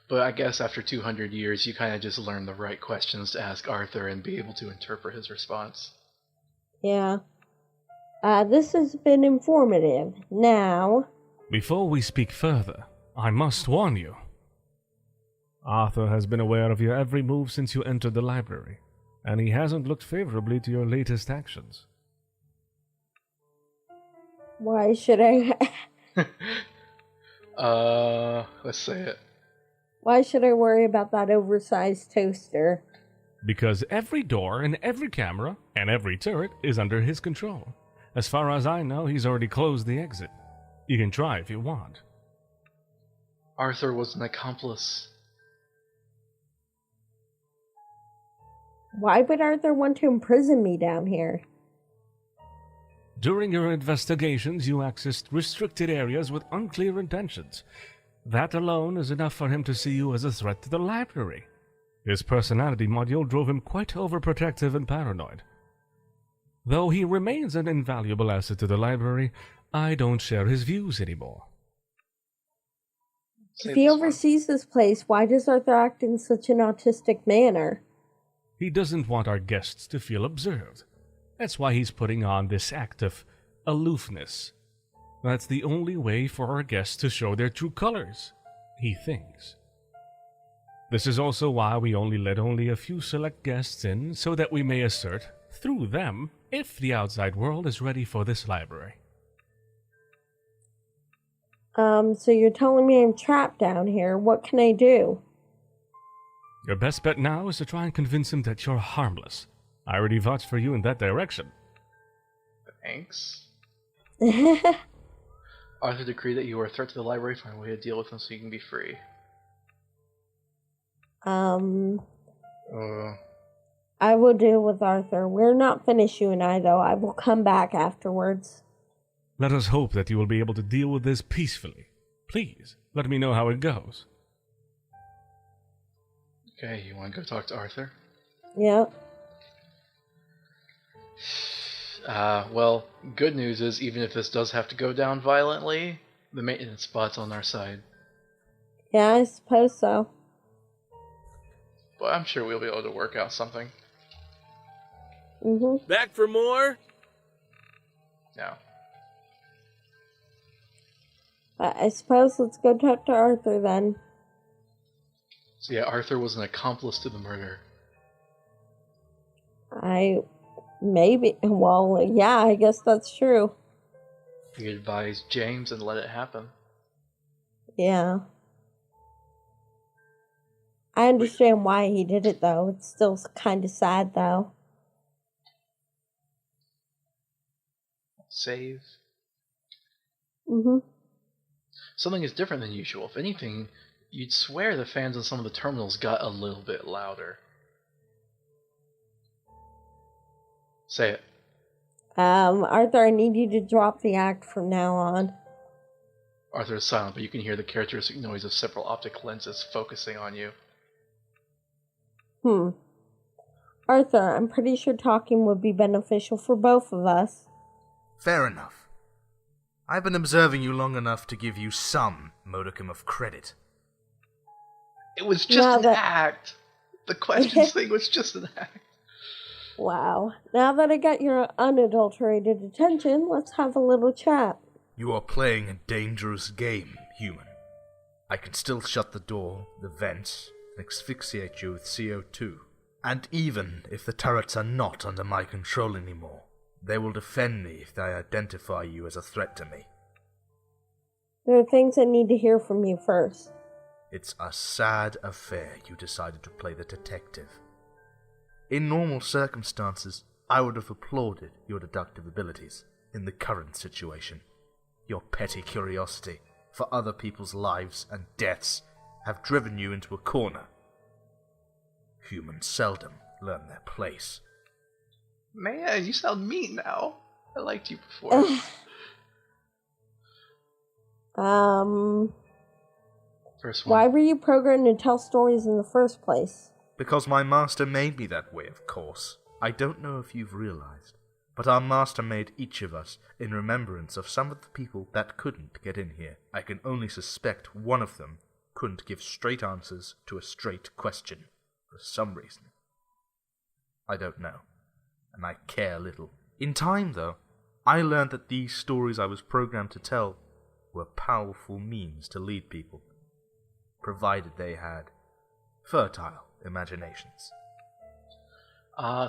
But I guess after 200 years, you kind of just learn the right questions to ask Arthur and be able to interpret his response.
Yeah. This has been informative. Now...
Before we speak further, I must warn you. Arthur has been aware of your every move since you entered the library, and he hasn't looked favorably to your latest actions.
Why should I...
Let's say it.
Why should I worry about that oversized toaster?
Because every door and every camera and every turret is under his control. As far as I know, he's already closed the exit. You can try if you want.
Arthur was an accomplice.
Why would Arthur want to imprison me down here?
During your investigations, you accessed restricted areas with unclear intentions. That alone is enough for him to see you as a threat to the library. His personality module drove him quite overprotective and paranoid. Though he remains an invaluable asset to the library, I don't share his views anymore.
If he oversees this place, why does Arthur act in such an autistic manner?
He doesn't want our guests to feel observed. That's why he's putting on this act of aloofness. That's the only way for our guests to show their true colors, he thinks. This is also why we only let a few select guests in, so that we may assert, through them, if the outside world is ready for this library.
So you're telling me I'm trapped down here. What can I do?
Your best bet now is to try and convince him that you're harmless. I already vouched for you in that direction.
Thanks. Arthur decreed that you are a threat to the library. Find a way to deal with him so you can be free.
I will deal with Arthur. We're not finished, you and I, though. I will come back afterwards.
Let us hope that you will be able to deal with this peacefully. Please, let me know how it goes.
Okay, you want to go talk to Arthur?
Yep.
Well, good news is, even if this does have to go down violently, the maintenance spot's on our side.
Yeah, I suppose so.
But I'm sure we'll be able to work out something.
Mm-hmm.
Back for more?
No.
I suppose let's go talk to Arthur then.
So yeah, Arthur was an accomplice to the murder.
Well, yeah, I guess that's true.
He advised James and let it happen.
Yeah. I understand why he did it, though. It's still kind of sad, though.
Save.
Mm-hmm.
Something is different than usual. If anything, you'd swear the fans on some of the terminals got a little bit louder. Say it.
Arthur, I need you to drop the act from now on.
Arthur is silent, but you can hear the characteristic noise of several optic lenses focusing on you.
Arthur, I'm pretty sure talking would be beneficial for both of us.
Fair enough. I've been observing you long enough to give you some modicum of credit.
It was just an act. The questions thing was just an act.
Wow. Now that I got your unadulterated attention, let's have a little chat.
You are playing a dangerous game, human. I can still shut the door, the vents, and asphyxiate you with CO2. And even if the turrets are not under my control anymore, they will defend me if they identify you as a threat to me.
There are things I need to hear from you first.
It's a sad affair you decided to play the detective. In normal circumstances, I would have applauded your deductive abilities. In the current situation, your petty curiosity for other people's lives and deaths have driven you into a corner. Humans seldom learn their place.
Man, you sound mean now. I liked you before. First one.
Why were you programmed to tell stories in the first place?
Because my master made me that way, of course. I don't know if you've realized, but our master made each of us in remembrance of some of the people that couldn't get in here. I can only suspect one of them couldn't give straight answers to a straight question, for some reason. I don't know, and I care little. In time, though, I learned that these stories I was programmed to tell were powerful means to lead people, provided they had fertile imaginations.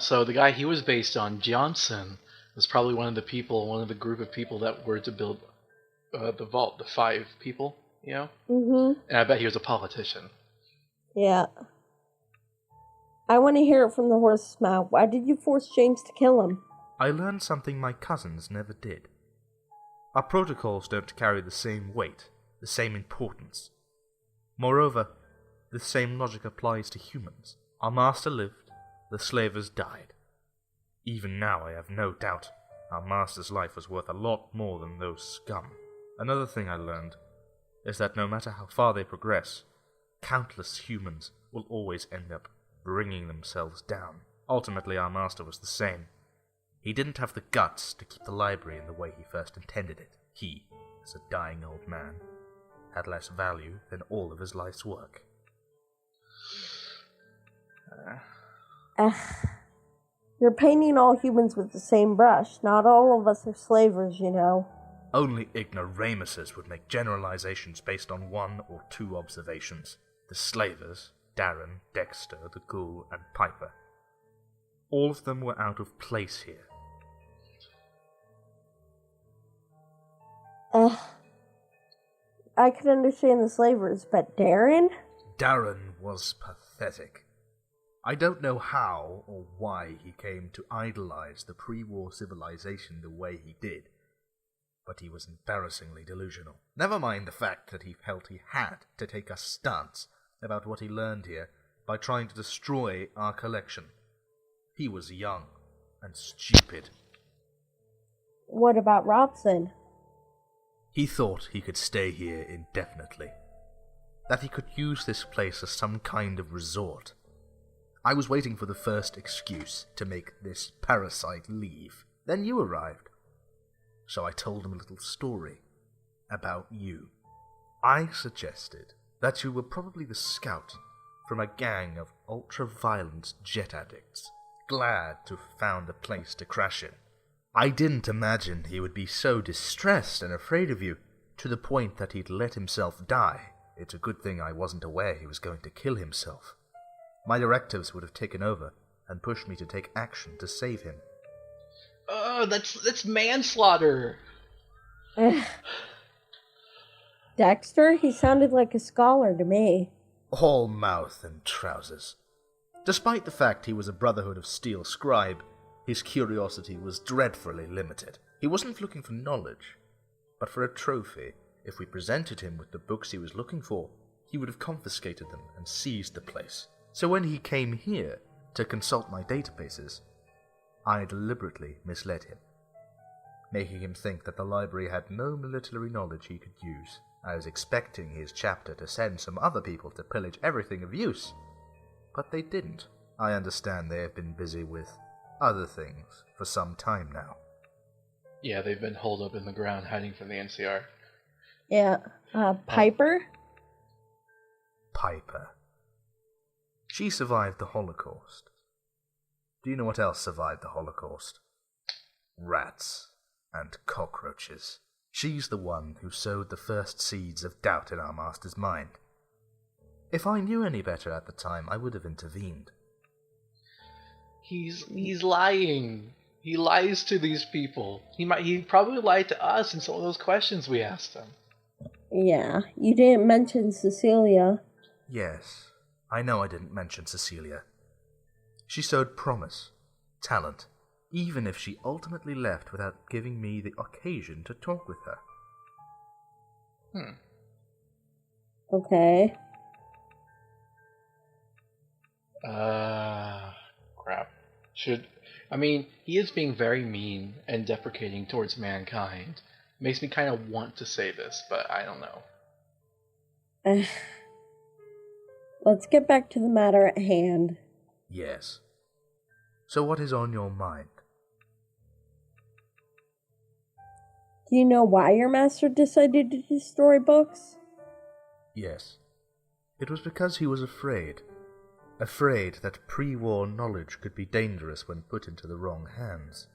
So the guy he was based on, Johnson, was probably one of the group of people that were to build the vault, the 5 people, you know?
Mm-hmm.
And I bet he was a politician.
Yeah. I want to hear it from the horse's mouth. Why did you force James to kill him?
I learned something my cousins never did. Our protocols don't carry the same weight, the same importance. Moreover, the same logic applies to humans. Our master lived, the slavers died. Even now I have no doubt our master's life was worth a lot more than those scum. Another thing I learned is that no matter how far they progress, countless humans will always end up bringing themselves down. Ultimately, our master was the same. He didn't have the guts to keep the library in the way he first intended it. He, as a dying old man, had less value than all of his life's work.
You're painting all humans with the same brush. Not all of us are slavers, you know.
Only ignoramuses would make generalizations based on 1 or 2 observations. The slavers, Darren, Dexter, the Ghoul, and Piper. All of them were out of place here.
I could understand the slavers, but Darren?
Darren was pathetic. I don't know how or why he came to idolize the pre-war civilization the way he did, but he was embarrassingly delusional. Never mind the fact that he felt he had to take a stance about what he learned here by trying to destroy our collection. He was young and stupid.
What about Robson?
He thought he could stay here indefinitely, that he could use this place as some kind of resort. I was waiting for the first excuse to make this parasite leave. Then you arrived. So I told him a little story about you. I suggested that you were probably the scout from a gang of ultra-violent jet addicts, glad to have found a place to crash in. I didn't imagine he would be so distressed and afraid of you, to the point that he'd let himself die. It's a good thing I wasn't aware he was going to kill himself. My directives would have taken over and pushed me to take action to save him.
Oh, that's manslaughter.
Dexter? He sounded like a scholar to me.
All mouth and trousers. Despite the fact he was a Brotherhood of Steel scribe, his curiosity was dreadfully limited. He wasn't looking for knowledge, but for a trophy. If we presented him with the books he was looking for, he would have confiscated them and seized the place. So when he came here to consult my databases, I deliberately misled him, making him think that the library had no military knowledge he could use. I was expecting his chapter to send some other people to pillage everything of use, but they didn't. I understand they have been busy with other things for some time now.
Yeah, they've been holed up in the ground hiding from the NCR.
Yeah, Piper?
Piper. She survived the Holocaust. Do you know what else survived the Holocaust? Rats and cockroaches. She's the one who sowed the first seeds of doubt in our master's mind. If I knew any better at the time, I would have intervened.
He's lying. He lies to these people. He probably lied to us in some of those questions we asked him.
Yeah, you didn't mention Cecilia.
Yes, I know I didn't mention Cecilia. She showed promise, talent, even if she ultimately left without giving me the occasion to talk with her.
Okay.
Crap. He is being very mean and deprecating towards mankind. Makes me kind of want to say this, but I don't know.
Let's get back to the matter at hand.
Yes. So what is on your mind?
Do you know why your master decided to destroy books?
Yes. It was because he was afraid. Afraid that pre-war knowledge could be dangerous when put into the wrong hands.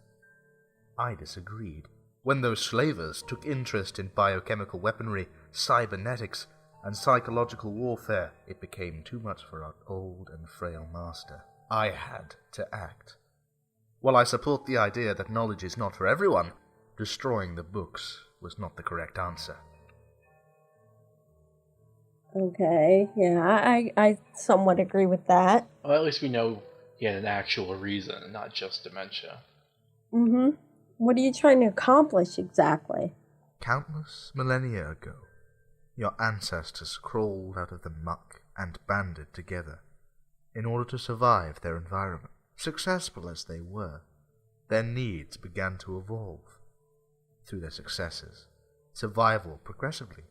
I disagreed. When those slavers took interest in biochemical weaponry, cybernetics, and psychological warfare, it became too much for our old and frail master. I had to act. While I support the idea that knowledge is not for everyone, destroying the books was not the correct answer.
Okay, yeah, I somewhat agree with that.
Well, at least we know he had an actual reason, not just dementia.
Mm-hmm. What are you trying to accomplish exactly?
Countless millennia ago, your ancestors crawled out of the muck and banded together in order to survive their environment. Successful as they were, their needs began to evolve. Through their successes, survival progressively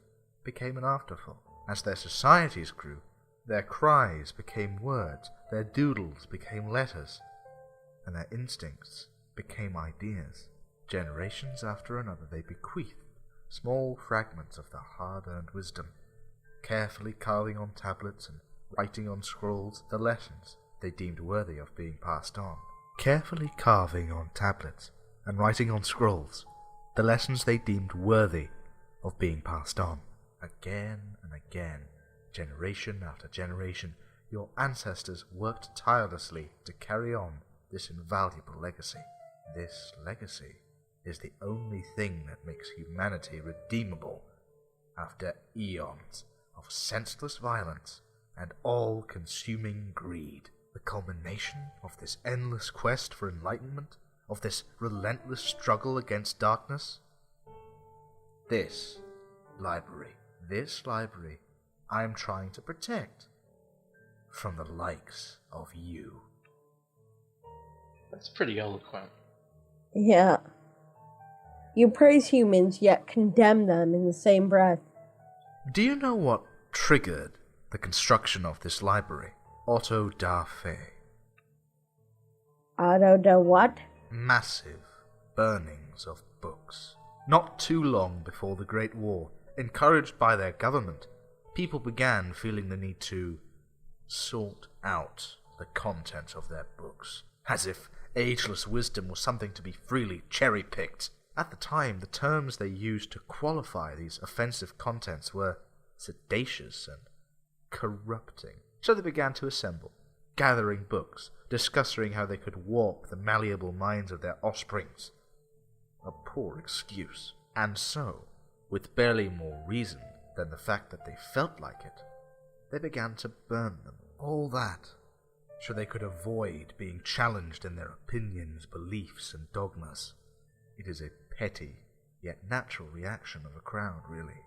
became an afterthought. As their societies grew, their cries became words, their doodles became letters, and their instincts became ideas. Generations after another, they bequeathed small fragments of their hard-earned wisdom, carefully carving on tablets and writing on scrolls the lessons they deemed worthy of being passed on. Carefully carving on tablets and writing on scrolls the lessons they deemed worthy of being passed on. Again and again, generation after generation, your ancestors worked tirelessly to carry on this invaluable legacy. This legacy is the only thing that makes humanity redeemable after eons of senseless violence and all-consuming greed. The culmination of this endless quest for enlightenment, of this relentless struggle against darkness. This library I am trying to protect from the likes of you.
That's pretty eloquent.
Yeah. You praise humans, yet condemn them in the same breath.
Do you know what triggered the construction of this library? Auto da fe.
Auto da what?
Massive burnings of books. Not too long before the Great War, encouraged by their government, people began feeling the need to sort out the content of their books, as if ageless wisdom was something to be freely cherry-picked. At the time, the terms they used to qualify these offensive contents were seditious and corrupting. So they began to assemble, gathering books, discussing how they could warp the malleable minds of their offsprings. A poor excuse. And so, with barely more reason than the fact that they felt like it, they began to burn them. All that, so they could avoid being challenged in their opinions, beliefs, and dogmas. It is a petty, yet natural reaction of a crowd, really.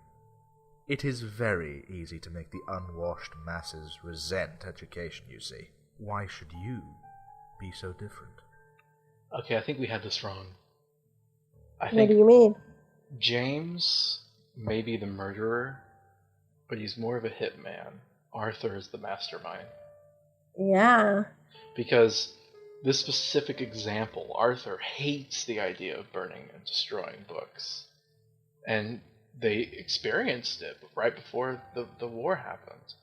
It is very easy to make the unwashed masses resent education, you see. Why should you be so different?
Okay, I think we had this wrong.
What do you mean?
James may be the murderer, but he's more of a hitman. Arthur is the mastermind.
Yeah.
Because this specific example, Arthur hates the idea of burning and destroying books. And they experienced it right before the war happened.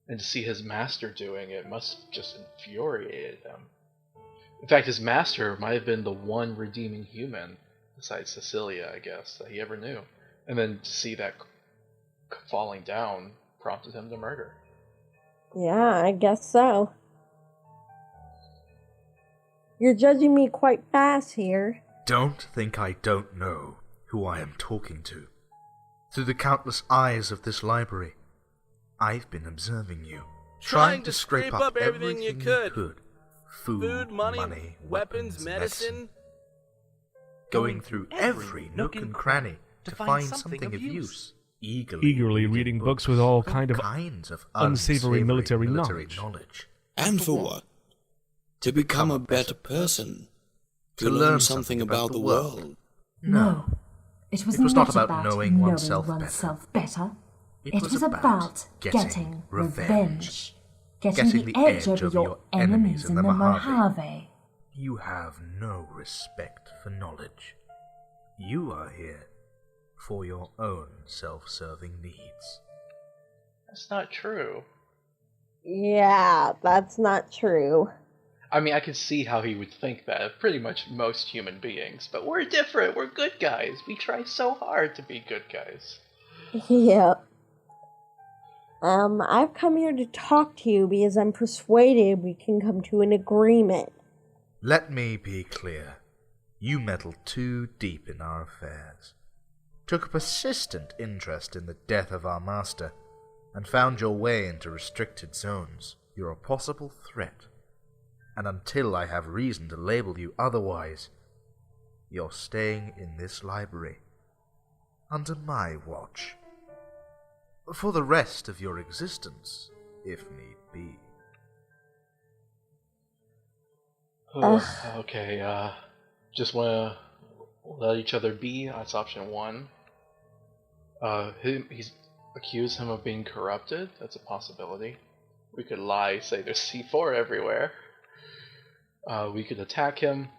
And to see his master doing it must have just infuriated him. In fact, his master might have been the one redeeming human, besides Cecilia, I guess, that he ever knew. And then to see that falling down prompted him to murder.
Yeah, I guess so. You're judging me quite fast here.
Don't think I don't know who I am talking to. Through the countless eyes of this library, I've been observing you, trying to scrape up everything you could. Food, money, weapons, medicine. Going through every nook and cranny to find something of use.
Eagerly reading books with all kinds of unsavory military knowledge.
And for what? To become a better person. To learn something about the world.
No. It was not about knowing oneself better. It was about getting revenge. Getting the edge over your enemies in the Mojave.
You have no respect for knowledge. You are here for your own self-serving needs.
That's not true.
Yeah, that's not true.
I mean, I could see how he would think that of pretty much most human beings, but we're different. We're good guys. We try so hard to be good guys.
Yep. I've come here to talk to you because I'm persuaded we can come to an agreement.
Let me be clear. You meddled too deep in our affairs, took a persistent interest in the death of our master, and found your way into restricted zones. You're a possible threat. And until I have reason to label you otherwise, you're staying in this library, under my watch, for the rest of your existence, if need be.
Okay, just wanna let each other be. That's option one. He's accused him of being corrupted. That's a possibility. We could lie, say there's C4 everywhere. We could attack him.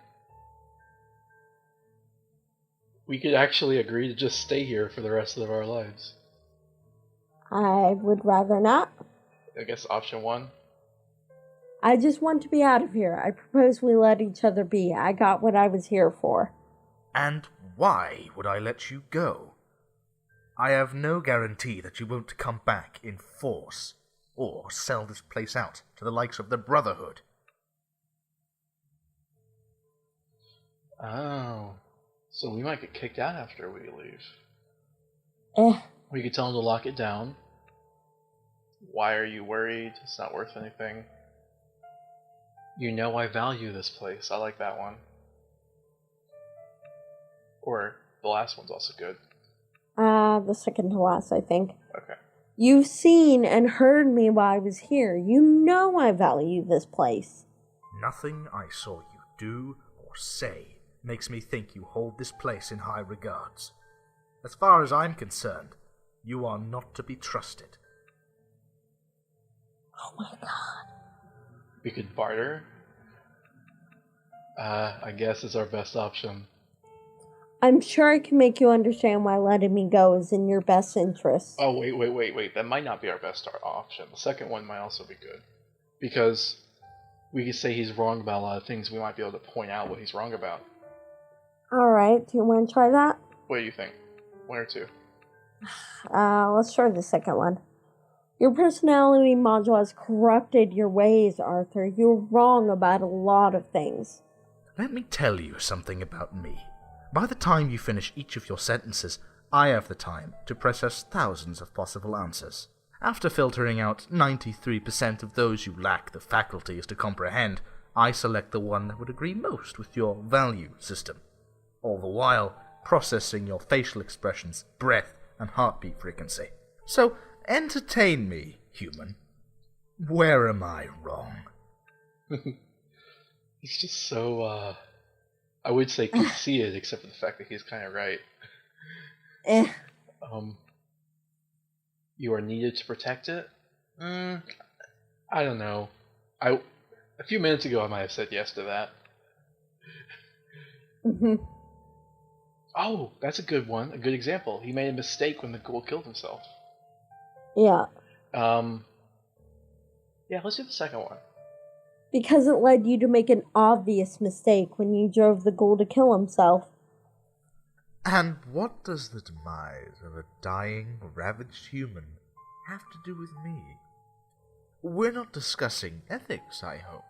We could actually agree to just stay here for the rest of our lives.
I would rather not.
I guess option one.
I just want to be out of here. I propose we let each other be. I got what I was here for.
And why would I let you go? I have no guarantee that you won't come back in force, or sell this place out to the likes of the Brotherhood.
Oh, so we might get kicked out after we leave. We could tell him to lock it down. Why are you worried? It's not worth anything. You know I value this place. I like that one. Or the last one's also good.
The second to last, I think.
Okay.
You've seen and heard me while I was here. You know I value this place.
Nothing I saw you do or say makes me think you hold this place in high regards. As far as I'm concerned, you are not to be trusted.
Oh my god.
We could barter. I guess is our best option.
I'm sure I can make you understand why letting me go is in your best interest.
Oh, wait. That might not be our best option. The second one might also be good. Because we could say he's wrong about a lot of things. We might be able to point out what he's wrong about.
Alright, do you want to try that?
What do you think? One or two?
Let's try the second one. Your personality module has corrupted your ways, Arthur. You're wrong about a lot of things.
Let me tell you something about me. By the time you finish each of your sentences, I have the time to process thousands of possible answers. After filtering out 93% of those you lack the faculties to comprehend, I select the one that would agree most with your value system. All the while, processing your facial expressions, breath, and heartbeat frequency. So, entertain me, human. Where am I wrong?
He's just so, I would say conceited, except for the fact that he's kind of right. You are needed to protect it? I don't know. A few minutes ago I might have said yes to that. Oh, that's a good one. A good example. He made a mistake when the ghoul killed himself.
Yeah.
Yeah, let's do the second one.
Because it led you to make an obvious mistake when you drove the ghoul to kill himself.
And what does the demise of a dying, ravaged human have to do with me? We're not discussing ethics, I hope.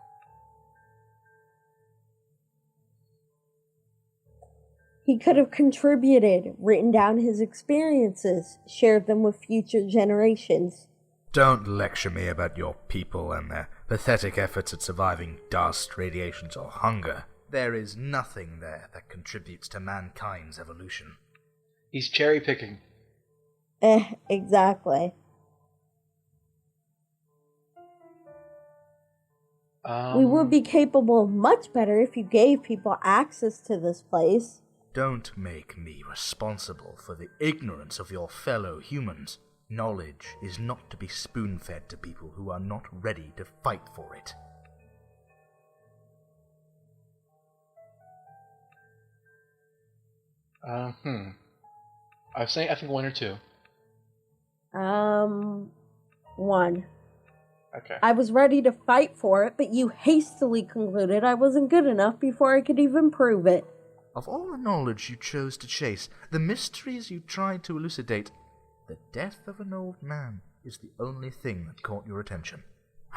He could have contributed, written down his experiences, shared them with future generations.
Don't lecture me about your people and their pathetic efforts at surviving dust, radiations, or hunger. There is nothing there that contributes to mankind's evolution.
He's cherry-picking.
Exactly. We would be capable of much better if you gave people access to this place.
Don't make me responsible for the ignorance of your fellow humans. Knowledge is not to be spoon-fed to people who are not ready to fight for it.
I think one or two.
One.
Okay.
I was ready to fight for it, but you hastily concluded I wasn't good enough before I could even prove it.
Of all the knowledge you chose to chase, the mysteries you tried to elucidate, the death of an old man is the only thing that caught your attention.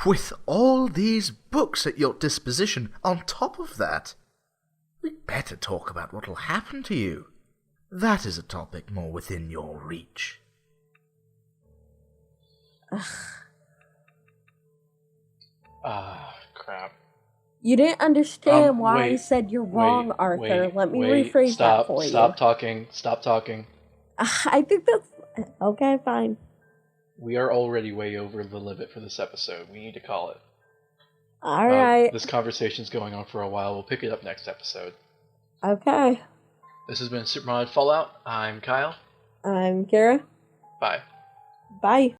With all these books at your disposition, on top of that, we'd better talk about what'll happen to you. That is a topic more within your reach.
Crap.
You didn't understand why I
wait,
said you're wrong, Arthur. Let me rephrase that for you.
Stop talking.
I think that's... Okay, fine.
We are already way over the limit for this episode. We need to call it.
Alright.
This conversation's going on for a while. We'll pick it up next episode.
Okay.
This has been Supermod Fallout. I'm Kyle.
I'm Kara.
Bye.
Bye.